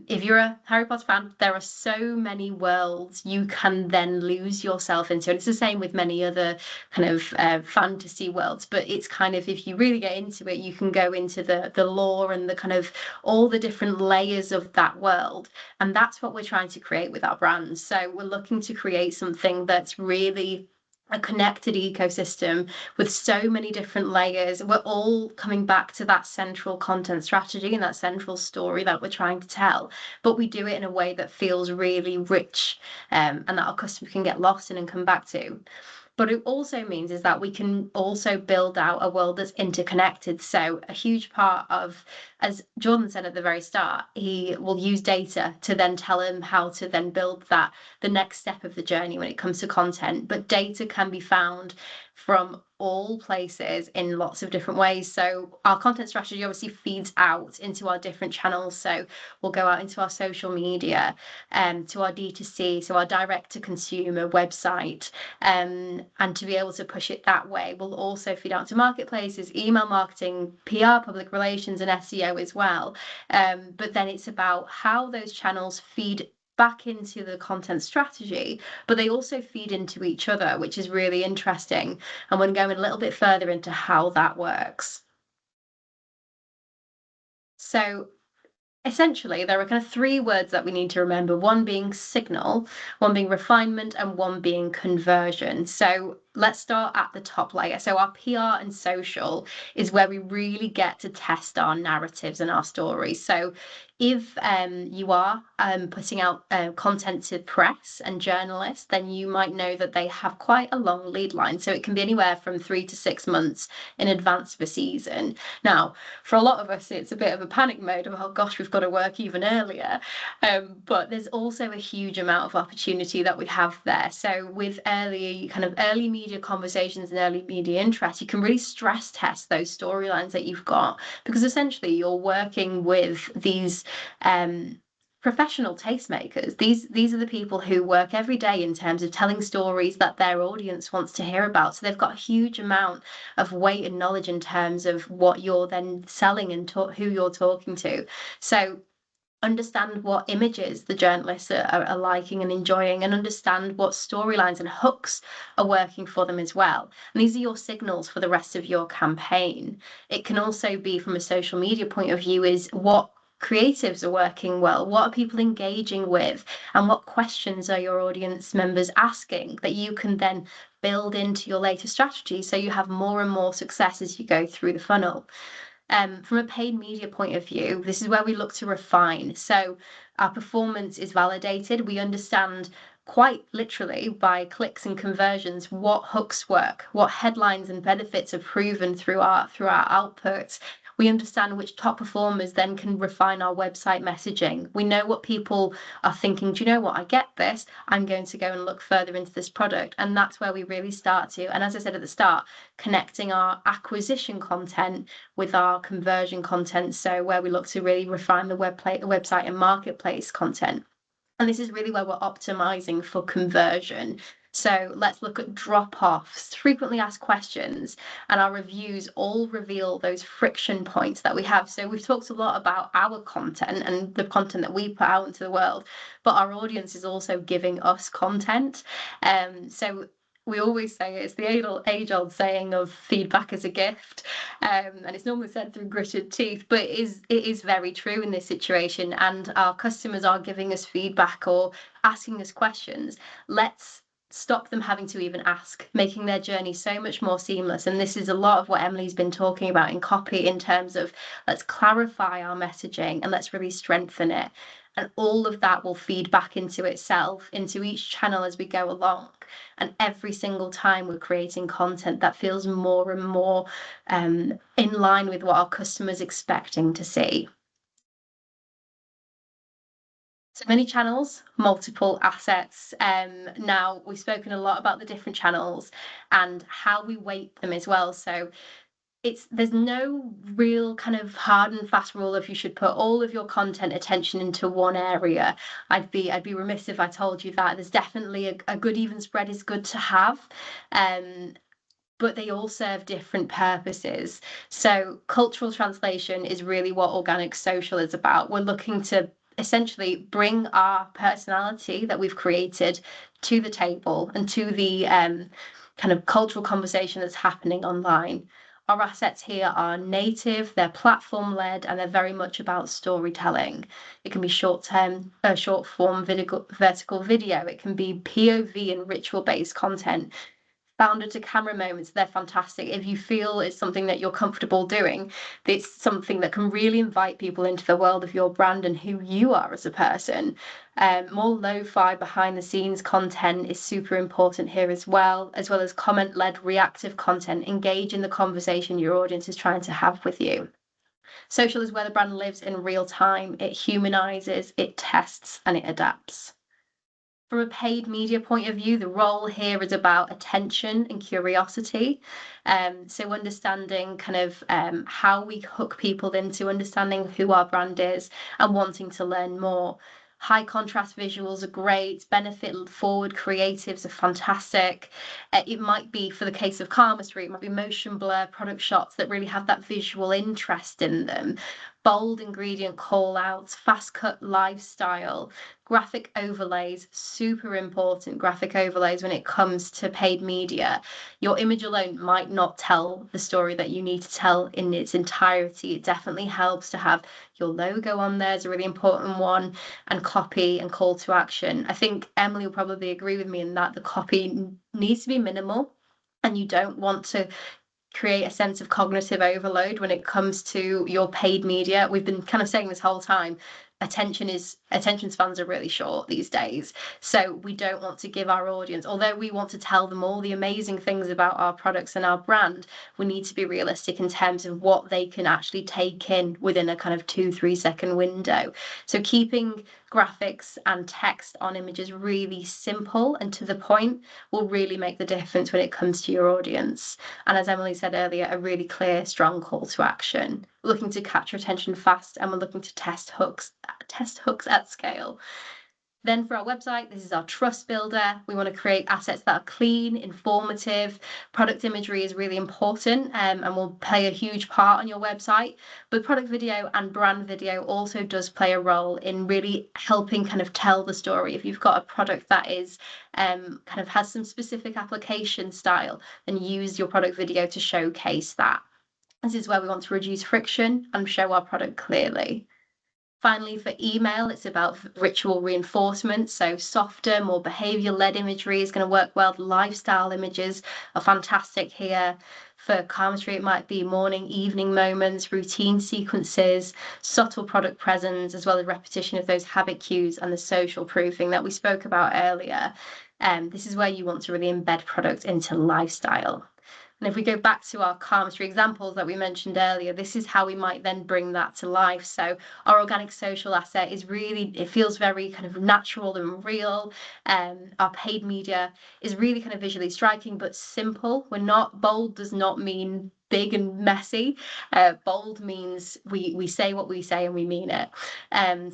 if you're a Harry Potter fan, there are so many worlds you can then lose yourself into. And it's the same with many other kind of fantasy worlds, but it's kind of, if you really get into it, you can go into the lore and the kind of all the different layers of that world. And that's what we're trying to create with our brands. So we're looking to create something that's really a connected ecosystem with so many different layers. We're all coming back to that central content strategy and that central story that we're trying to tell, but we do it in a way that feels really rich, and that our customer can get lost in and come back to. But it also means is that we can also build out a world that's interconnected. So a huge part of, as Jordan said at the very start, he will use data to then tell him how to then build that, the next step of the journey when it comes to content. But data can be found from all places in lots of different ways. So our content strategy obviously feeds out into our different channels. So we'll go out into our social media, to our D2C, so our direct to consumer website, and to be able to push it that way. We'll also feed out to marketplaces, email marketing, PR, public relations, and SEO as well. But then it's about how those channels feed back into the content strategy, but they also feed into each other, which is really interesting. And we're going a little bit further into how that works. So essentially, there are kind of three words that we need to remember, one being signal, one being refinement, and one being conversion. So let's start at the top layer. So our PR and social is where we really get to test our narratives and our stories. So if you are putting out content to press and journalists, then you might know that they have quite a long lead line. So it can be anywhere from 3 to 6 months in advance of a season. Now, for a lot of us, it's a bit of a panic mode of, oh gosh, we've got to work even earlier. But there's also a huge amount of opportunity that we have there. So with early media conversations and early media interest, you can really stress test those storylines that you've got, because essentially you're working with these professional tastemakers. These are the people who work every day in terms of telling stories that their audience wants to hear about. So they've got a huge amount of weight and knowledge in terms of what you're then selling and who you're talking to. So understand what images the journalists are liking and enjoying, and understand what storylines and hooks are working for them as well. And these are your signals for the rest of your campaign. It can also be, from a social media point of view, is what creatives are working well, what are people engaging with, and what questions are your audience members asking that you can then build into your later strategy, so you have more and more success as you go through the funnel. From a paid media point of view, this is where we look to refine. So our performance is validated. We understand quite literally by clicks and conversions what hooks work, what headlines and benefits are proven through our outputs. We understand which top performers then can refine our website messaging. We know what people are thinking. Do you know what? I get this. I'm going to go and look further into this product. And that's where we really start to, and as I said at the start, connecting our acquisition content with our conversion content. So where we look to really refine the website and marketplace content. And this is really where we're optimizing for conversion. So let's look at drop-offs, frequently asked questions, and our reviews all reveal those friction points that we have. So we've talked a lot about our content and the content that we put out into the world, but our audience is also giving us content. So we always say it's the age-old saying of feedback is a gift, and it's normally said through gritted teeth, but it is very true in this situation. And our customers are giving us feedback or asking us questions. Let's stop them having to even ask, making their journey so much more seamless. And this is a lot of what Emily's been talking about in copy, in terms of let's clarify our messaging and let's really strengthen it. And all of that will feed back into itself, into each channel as we go along. And every single time we're creating content that feels more and more in line with what our customers are expecting to see. So many channels, multiple assets. Now, we've spoken a lot about the different channels and how we weight them as well. So there's no real kind of hard and fast rule if you should put all of your content attention into one area. I'd be remiss if I told you that. There's definitely a good even spread is good to have. but they all serve different purposes. So cultural translation is really what organic social is about. We're looking to essentially bring our personality that we've created to the table and to the kind of cultural conversation that's happening online. Our assets here are native, they're platform led, and they're very much about storytelling. It can be short form vertical video, it can be POV and ritual based content. Founder to camera moments, they're fantastic. If you feel it's something that you're comfortable doing, it's something that can really invite people into the world of your brand and who you are as a person. More lo-fi behind the scenes content is super important here as well as comment-led reactive content. Engage in the conversation your audience is trying to have with you. Social is where the brand lives in real time. It humanizes, it tests, and it adapts. From a paid media point of view, the role here is about attention and curiosity. So understanding kind of how we hook people into understanding who our brand is and wanting to learn more. High contrast visuals are great. Benefit forward creatives are fantastic. It might be, for the case of Karma Street, it might be motion blur product shots that really have that visual interest in them. Bold ingredient call outs, fast cut lifestyle, graphic overlays, super important graphic overlays when it comes to paid media. Your image alone might not tell the story that you need to tell in its entirety. It definitely helps to have your logo on there is a really important one, and copy and call to action. I think Emily will probably agree with me in that the copy needs to be minimal, and you don't want to create a sense of cognitive overload when it comes to your paid media. We've been kind of saying this whole time, attention spans are really short these days. So we don't want to give our audience, although we want to tell them all the amazing things about our products and our brand, we need to be realistic in terms of what they can actually take in within a kind of 2-3 second window. So keeping graphics and text on images really simple and to the point will really make the difference when it comes to your audience. And as Emily said earlier, a really clear, strong call to action. We're looking to capture attention fast, and we're looking to test hooks at scale. Then for our website, this is our trust builder. We want to create assets that are clean, informative. Product imagery is really important and will play a huge part on your website. But product video and brand video also does play a role in really helping kind of tell the story. If you've got a product that is kind of has some specific application style, then use your product video to showcase that. This is where we want to reduce friction and show our product clearly. Finally, for email, it's about ritual reinforcement. So softer, more behavior-led imagery is going to work well. The lifestyle images are fantastic here. For Karma Street, it might be morning, evening moments, routine sequences, subtle product presence, as well as repetition of those habit cues and the social proofing that we spoke about earlier. This is where you want to really embed product into lifestyle. And if we go back to our Karma Street examples that we mentioned earlier, this is how we might then bring that to life. So our organic social asset is really, it feels very kind of natural and real. Our paid media is really kind of visually striking, but simple. We're not, bold does not mean big and messy. Bold means we say what we say and we mean it.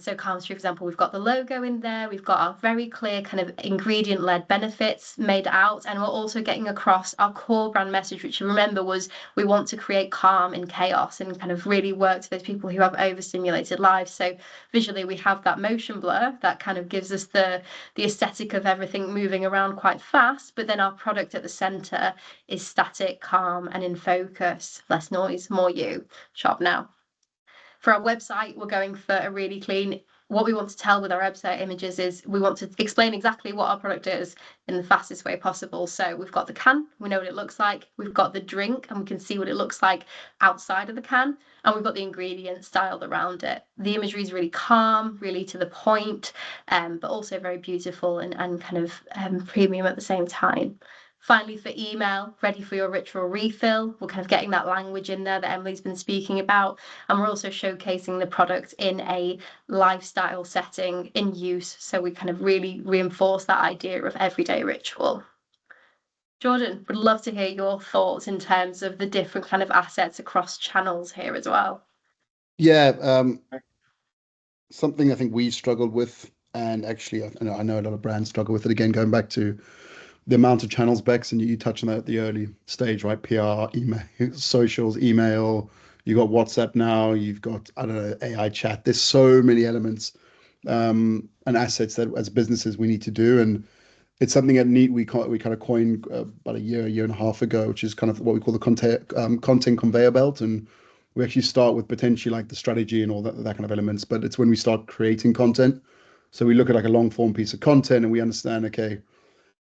So Karma Street, for example, we've got the logo in there, we've got our very clear kind of ingredient-led benefits made out, and we're also getting across our core brand message, which you remember was we want to create calm in chaos and kind of really work to those people who have overstimulated lives. So visually we have that motion blur that kind of gives us the aesthetic of everything moving around quite fast, but then our product at the center is static, calm, and in focus. Less noise, more you. Shop now. For our website, we're going for a really clean, what we want to tell with our website images is we want to explain exactly what our product is in the fastest way possible. So we've got the can, we know what it looks like. We've got the drink and we can see what it looks like outside of the can. And we've got the ingredients styled around it. The imagery is really calm, really to the point, but also very beautiful and kind of premium at the same time. Finally, for email, ready for your ritual refill. We're kind of getting that language in there that Emily's been speaking about. And we're also showcasing the product in a lifestyle setting in use. So we kind of really reinforce that idea of everyday ritual. Jordan, would love to hear your thoughts in terms of the different kind of assets across channels here as well. Yeah, something I think we struggled with, and actually I know a lot of brands struggle with it, again, going back to the amount of channels, Bex, and you touch on that at the early stage, right? PR, email, socials, email. You got WhatsApp now. You've got, I don't know, AI chat. There's so many elements and assets that as businesses we need to do. And it's something that we kind of coined about a year and a half ago, which is kind of what we call the content conveyor belt. And we actually start with potentially like the strategy and all that kind of elements, but it's when we start creating content. So we look at like a long form piece of content and we understand, okay,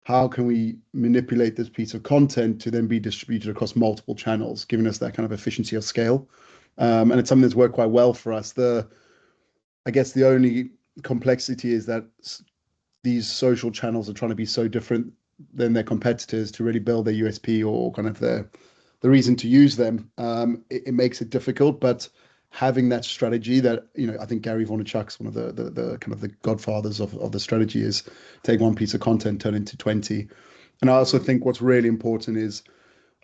how can we manipulate this piece of content to then be distributed across multiple channels, giving us that kind of efficiency of scale. And it's something that's worked quite well for us. I guess the only complexity is that these social channels are trying to be so different than their competitors to really build their USP or kind of the reason to use them. It makes it difficult, but having that strategy that, I think Gary Vaynerchuk's one of the kind of the godfathers of the strategy is take one piece of content, turn it into 20. And I also think what's really important is,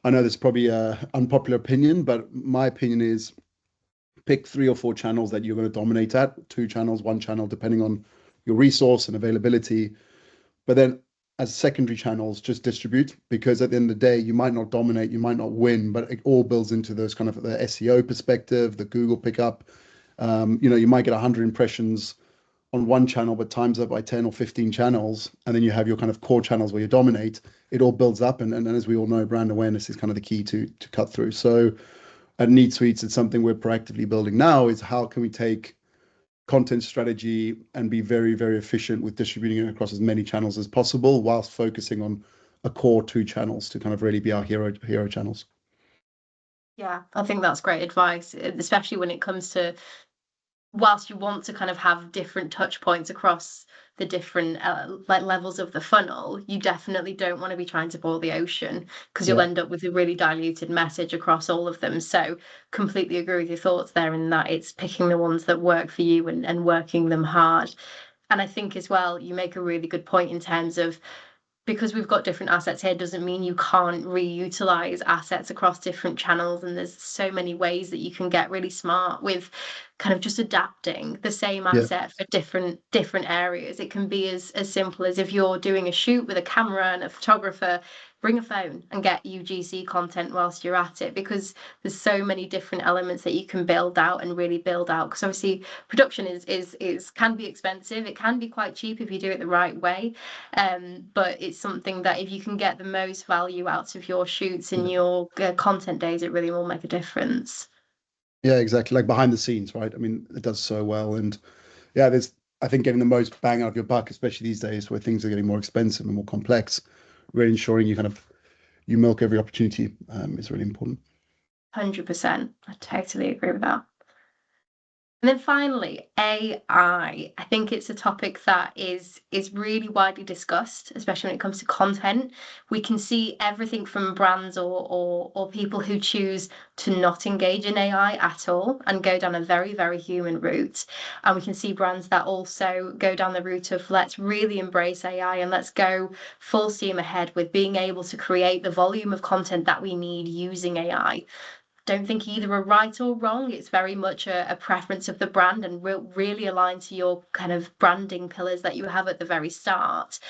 I know there's probably a unpopular opinion, but my opinion is pick 3 or 4 channels that you're going to dominate at, 2 channels, 1 channel, depending on your resource and availability. But then as secondary channels, just distribute, because at the end of the day, you might not dominate, you might not win, but it all builds into those kind of the SEO perspective, the Google pickup. You might get 100 impressions on one channel, but times up by 10 or 15 channels. And then you have your kind of core channels where you dominate. It all builds up. And as we all know, brand awareness is kind of the key to cut through. So at Need Suites, it's something we're proactively building now, is how can we take content strategy and be very, very efficient with distributing it across as many channels as possible, whilst focusing on a core 2 channels to kind of really be our hero channels. Yeah, I think that's great advice, especially when it comes to, whilst you want to kind of have different touch points across the different levels of the funnel, you definitely don't want to be trying to boil the ocean, because you'll end up with a really diluted message across all of them. So completely agree with your thoughts there, in that it's picking the ones that work for you and working them hard. And I think as well, you make a really good point in terms of, because we've got different assets here doesn't mean you can't reutilize assets across different channels. And there's so many ways that you can get really smart with kind of just adapting the same asset for different areas. It can be as simple as, if you're doing a shoot with a camera and a photographer, bring a phone and get UGC content whilst you're at it, because there's so many different elements that you can build out and really build out. Because obviously production is can be expensive. It can be quite cheap if you do it the right way, but it's something that if you can get the most value out of your shoots and your content days, it really will make a difference. Yeah, exactly. Like behind the scenes, right? I mean, it does so well. And yeah, I think getting the most bang out of your buck, especially these days where things are getting more expensive and more complex, really ensuring you milk every opportunity is really important. 100%. I totally agree with that. And then finally, AI. I think it's a topic that is really widely discussed, especially when it comes to content. We can see everything from brands or people who choose to not engage in AI at all and go down a very, very human route. And we can see brands that also go down the route of, let's really embrace AI and let's go full steam ahead with being able to create the volume of content that we need using AI. Don't think either are right or wrong. It's very much a preference of the brand, and really aligned to your kind of branding pillars that you have at the very start.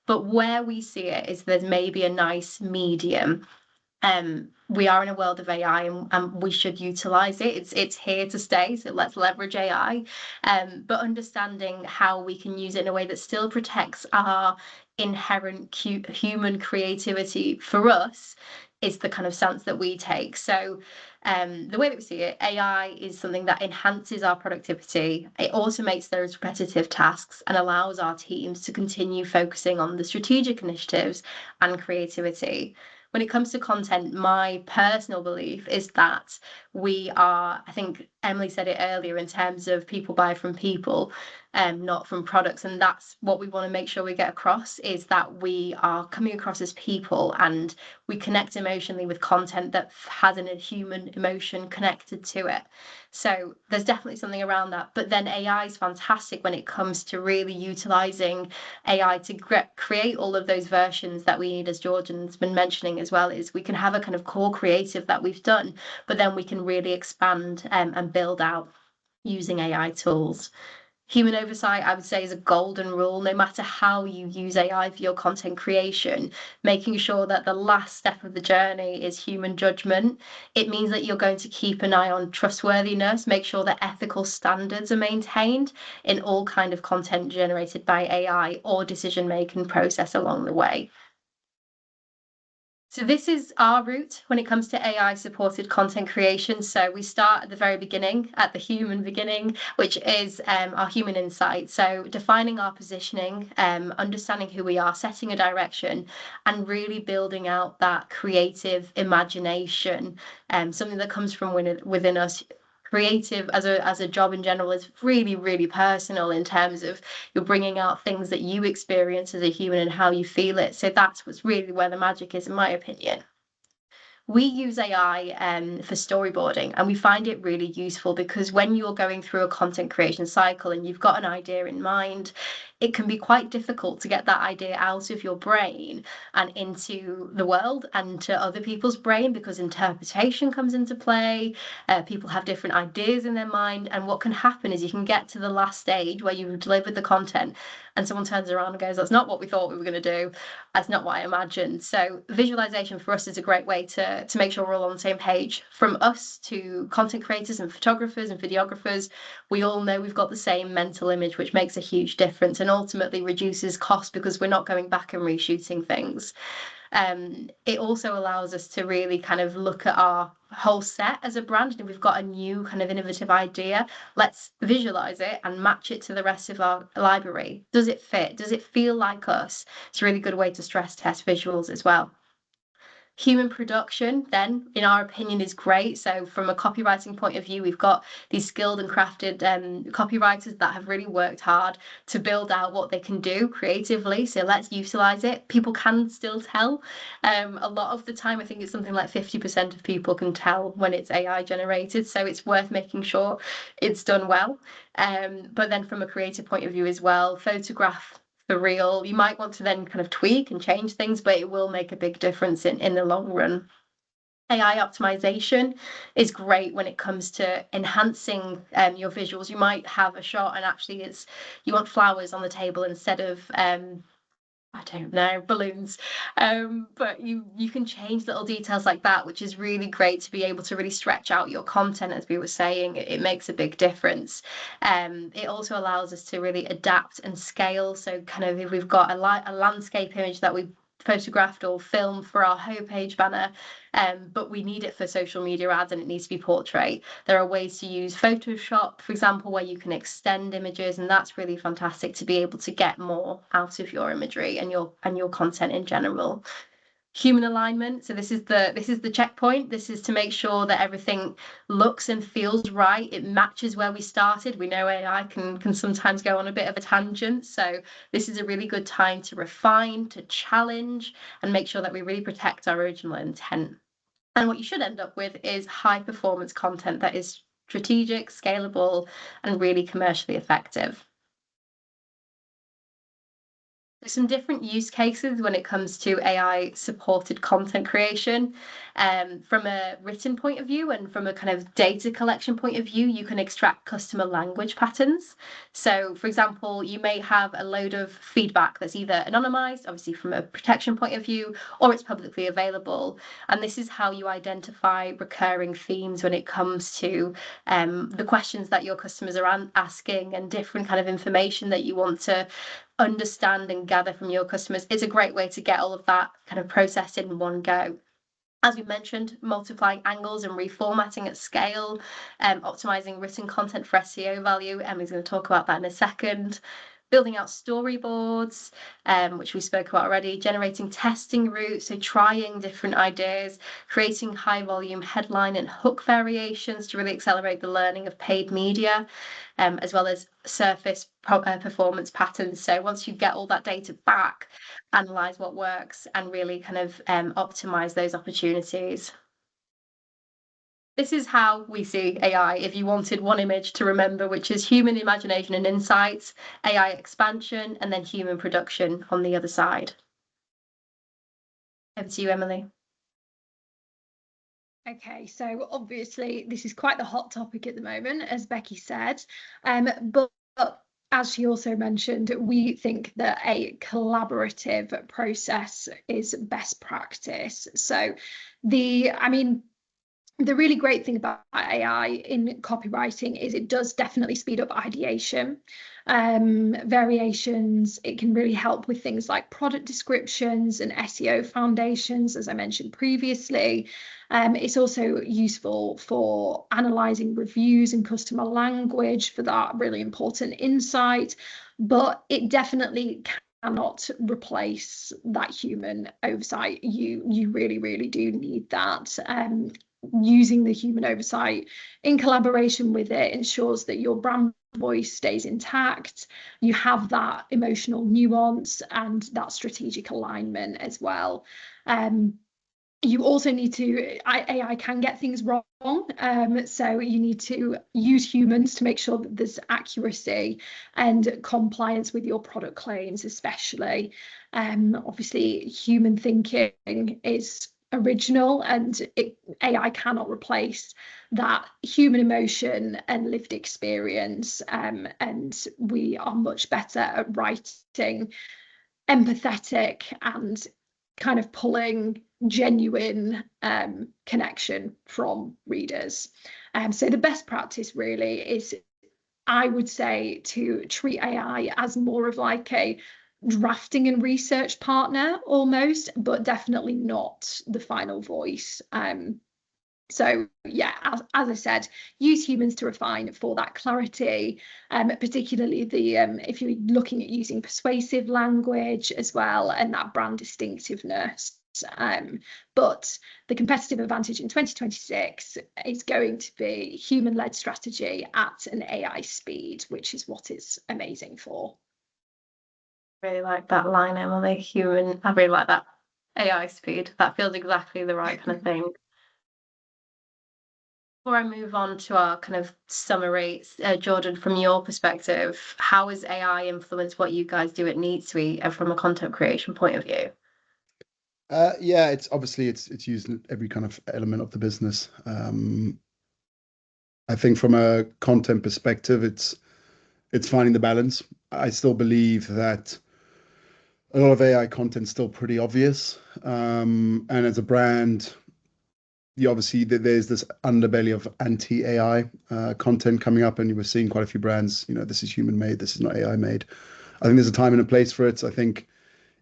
But where we see it is there's maybe a nice medium. We are in a world of AI, and we should utilize it. It's here to stay, so let's leverage AI. But understanding how we can use it in a way that still protects our inherent human creativity for us is the kind of stance that we take. So the way that we see it, AI is something that enhances our productivity. It automates those repetitive tasks and allows our teams to continue focusing on the strategic initiatives and creativity. When it comes to content, my personal belief is that I think Emily said it earlier, in terms of people buy from people, not from products. And that's what we want to make sure we get across, is that we are coming across as people and we connect emotionally with content that has a human emotion connected to it. So there's definitely something around that. But then AI is fantastic when it comes to really utilizing AI to create all of those versions that we need, as Jordan's been mentioning as well, is we can have a kind of core creative that we've done, but then we can really expand and build out using AI tools. Human oversight, I would say, is a golden rule. No matter how you use AI for your content creation, making sure that the last step of the journey is human judgment. It means that you're going to keep an eye on trustworthiness, make sure that ethical standards are maintained in all kind of content generated by AI or decision-making process along the way. So this is our route when it comes to AI supported content creation. So we start at the very beginning, at the human beginning, which is our human insight. So defining our positioning, understanding who we are, setting a direction, and really building out that creative imagination, something that comes from within us. Creative as a job in general is really, really personal in terms of you're bringing out things that you experience as a human and how you feel it. So that's what's really where the magic is, in my opinion. We use AI for storyboarding, and we find it really useful because when you're going through a content creation cycle and you've got an idea in mind, it can be quite difficult to get that idea out of your brain and into the world and to other people's brain, because interpretation comes into play. People have different ideas in their mind, and what can happen is you can get to the last stage where you've delivered the content and someone turns around and goes, that's not what we thought we were going to do, that's not what I imagined. So visualization for us is a great way to make sure we're all on the same page. From us to content creators and photographers and videographers, we all know we've got the same mental image, which makes a huge difference and ultimately reduces cost because we're not going back and reshooting things. It also allows us to really kind of look at our whole set as a brand, and if we've got a new kind of innovative idea, let's visualize it and match it to the rest of our library. Does it fit? Does it feel like us? It's a really good way to stress test visuals as well. Human production, then, in our opinion, is great. So from a copywriting point of view, we've got these skilled and crafted copywriters that have really worked hard to build out what they can do creatively. So let's utilize it. People can still tell. A lot of the time, I think it's something like 50% of people can tell when it's AI generated. So it's worth making sure it's done well. But then from a creative point of view as well, photograph for real. You might want to then kind of tweak and change things, but it will make a big difference in the long run. AI optimization is great when it comes to enhancing your visuals. You might have a shot and actually you want flowers on the table instead of I don't know, balloons. But you can change little details like that, which is really great to be able to really stretch out your content, as we were saying. It makes a big difference. It also allows us to really adapt and scale. So kind of if we've got a landscape image that we've photographed or filmed for our homepage banner, but we need it for social media ads and it needs to be portrait. There are ways to use Photoshop, for example, where you can extend images, and that's really fantastic to be able to get more out of your imagery and your content in general. Human alignment. So this is the checkpoint. This is to make sure that everything looks and feels right. It matches where we started. We know AI can sometimes go on a bit of a tangent. So this is a really good time to refine, to challenge, and make sure that we really protect our original intent. And what you should end up with is high performance content that is strategic, scalable, and really commercially effective. There's some different use cases when it comes to AI supported content creation. From a written point of view and from a kind of data collection point of view, you can extract customer language patterns. So, for example, you may have a load of feedback that's either anonymized, obviously from a protection point of view, or it's publicly available. And this is how you identify recurring themes when it comes to the questions that your customers are asking and different kind of information that you want to understand and gather from your customers. It's a great way to get all of that kind of process in one go. As we mentioned, multiplying angles and reformatting at scale, optimizing written content for SEO value. Emily's going to talk about that in a second. Building out storyboards, which we spoke about already, generating testing routes, so trying different ideas, creating high volume headline and hook variations to really accelerate the learning of paid media, as well as surface performance patterns. So once you get all that data back, analyze what works and really kind of optimize those opportunities. This is how we see AI if you wanted one image to remember, which is human imagination and insights, AI expansion, and then human production on the other side. Over to you, Emily. Okay, so obviously this is quite the hot topic at the moment, as Becky said, but as she also mentioned, we think that a collaborative process is best practice. So the really great thing about AI in copywriting is it does definitely speed up ideation, variations. It can really help with things like product descriptions and SEO foundations, as I mentioned previously. It's also useful for analysing reviews and customer language for that really important insight, but it definitely cannot replace that human oversight. You really do need that. Using the human oversight in collaboration with it ensures that your brand voice stays intact. You have that emotional nuance and that strategic alignment as well. You also need to, AI can get things wrong, so you need to use humans to make sure that there's accuracy and compliance with your product claims, especially. Obviously, human thinking is original, and AI cannot replace that human emotion and lived experience, and we are much better at writing empathetic and kind of pulling genuine connection from readers. So the best practice really is, I would say, to treat AI as more of like a drafting and research partner almost, but definitely not the final voice. So yeah, as I said, use humans to refine for that clarity, particularly the if you're looking at using persuasive language as well, and that brand distinctiveness. But the competitive advantage in 2026 is going to be human-led strategy at an AI speed, which is what it's amazing for. Really like that line, Emily. Human. I really like that. AI speed. That feels exactly the right kind of thing. Before I move on to our kind of summary, Jordan, from your perspective, how has AI influenced what you guys do at NeatSuite from a content creation point of view? Yeah, it's obviously it's used in every kind of element of the business. I think from a content perspective, it's finding the balance. I still believe that a lot of AI content is still pretty obvious, and as a brand, obviously there's this underbelly of anti-AI content coming up, and you were seeing quite a few brands. This is human made. This is not AI made. I think there's a time and a place for it. I think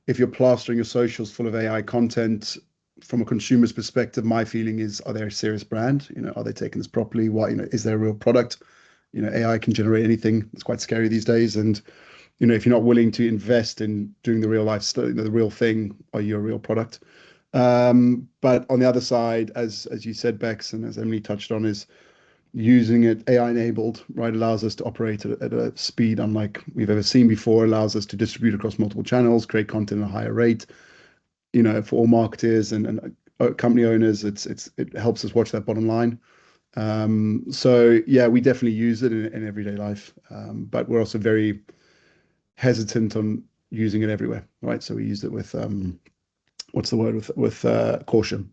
if you're plastering your socials full of AI content, from a consumer's perspective, my feeling is, are they a serious brand? Are they taking this properly? Why, is there a real product? AI can generate anything. It's quite scary these days. And, if you're not willing to invest in doing the real life, the real thing, are you a real product? But on the other side, as you said, Bex, and as Emily touched on, is using it AI enabled, right, allows us to operate at a speed unlike we've ever seen before, allows us to distribute across multiple channels, create content at a higher rate. For all marketers and company owners, it helps us watch that bottom line. So yeah, we definitely use it in everyday life, but we're also very hesitant on using it everywhere, right? So we use it with what's the word, with caution.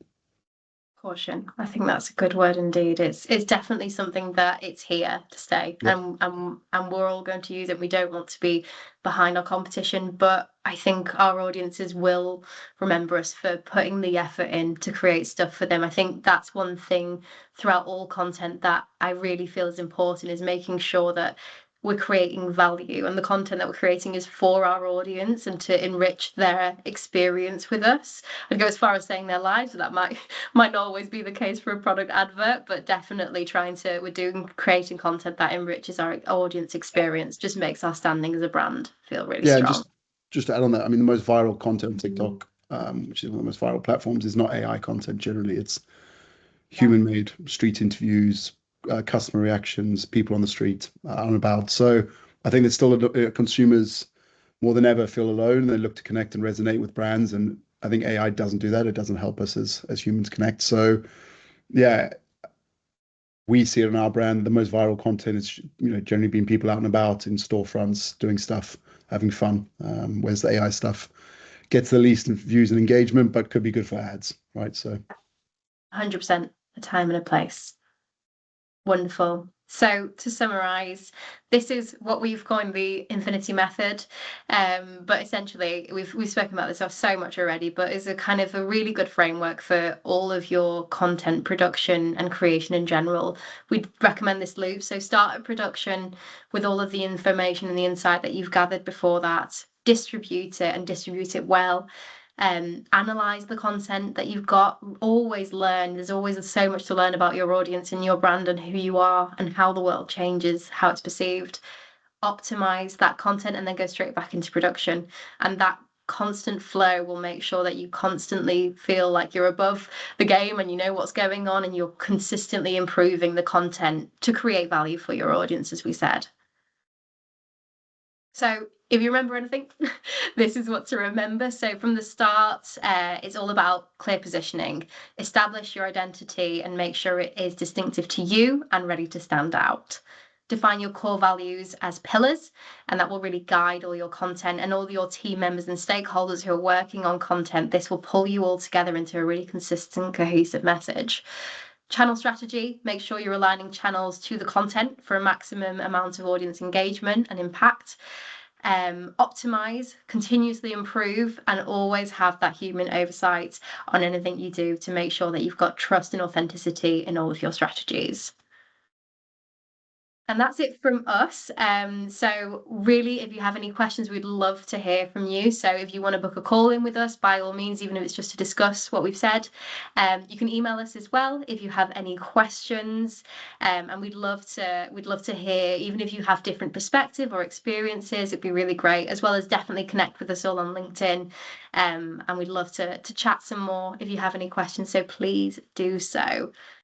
Caution. I think that's a good word indeed. It's definitely something that it's here to stay, Yep. and we're all going to use it. We don't want to be behind our competition, but I think our audiences will remember us for putting the effort in to create stuff for them. I think that's one thing throughout all content that I really feel is important, is making sure that we're creating value, and the content that we're creating is for our audience and to enrich their experience with us. I'd go as far as saying their lives. That might not always be the case for a product advert, but definitely creating content that enriches our audience experience just makes our standing as a brand feel really strong. Just to add on that, I mean, the most viral content on TikTok, which is one of the most viral platforms, is not AI content. Generally, it's human-made street interviews, customer reactions, people on the street, out and about. So I think there's still consumers more than ever feel alone, and they look to connect and resonate with brands. And I think AI doesn't do that. It doesn't help us as humans connect. So yeah, we see it in our brand. The most viral content is generally being people out and about in storefronts doing stuff, having fun. Whereas the AI stuff gets the least views and engagement, but could be good for ads, right? So 100%, a time and a place. Wonderful. So to summarize, this is what we've coined the infinity method. But essentially, we've spoken about this so much already, but is a kind of a really good framework for all of your content production and creation in general. We'd recommend this loop. So start at production with all of the information and the insight that you've gathered before that, distribute it and distribute it well. Analyze the content that you've got, always learn. There's always so much to learn about your audience and your brand and who you are and how the world changes, how it's perceived. Optimize that content and then go straight back into production. And that constant flow will make sure that you constantly feel like you're above the game and you know what's going on and you're consistently improving the content to create value for your audience, as we said. So if you remember anything, this is what to remember. So from the start, it's all about clear positioning. Establish your identity and make sure it is distinctive to you and ready to stand out. Define your core values as pillars, and that will really guide all your content and all your team members and stakeholders who are working on content. This will pull you all together into a really consistent, cohesive message. Channel strategy, make sure you're aligning channels to the content for a maximum amount of audience engagement and impact. Optimize, continuously improve, and always have that human oversight on anything you do to make sure that you've got trust and authenticity in all of your strategies. And that's it from us. So really, if you have any questions, we'd love to hear from you. So if you want to book a call in with us, by all means, even if it's just to discuss what we've said, you can email us as well if you have any questions. And we'd love to hear, even if you have different perspective or experiences, it'd be really great, as well as definitely connect with us all on LinkedIn. And we'd love to chat some more if you have any questions. So please do so.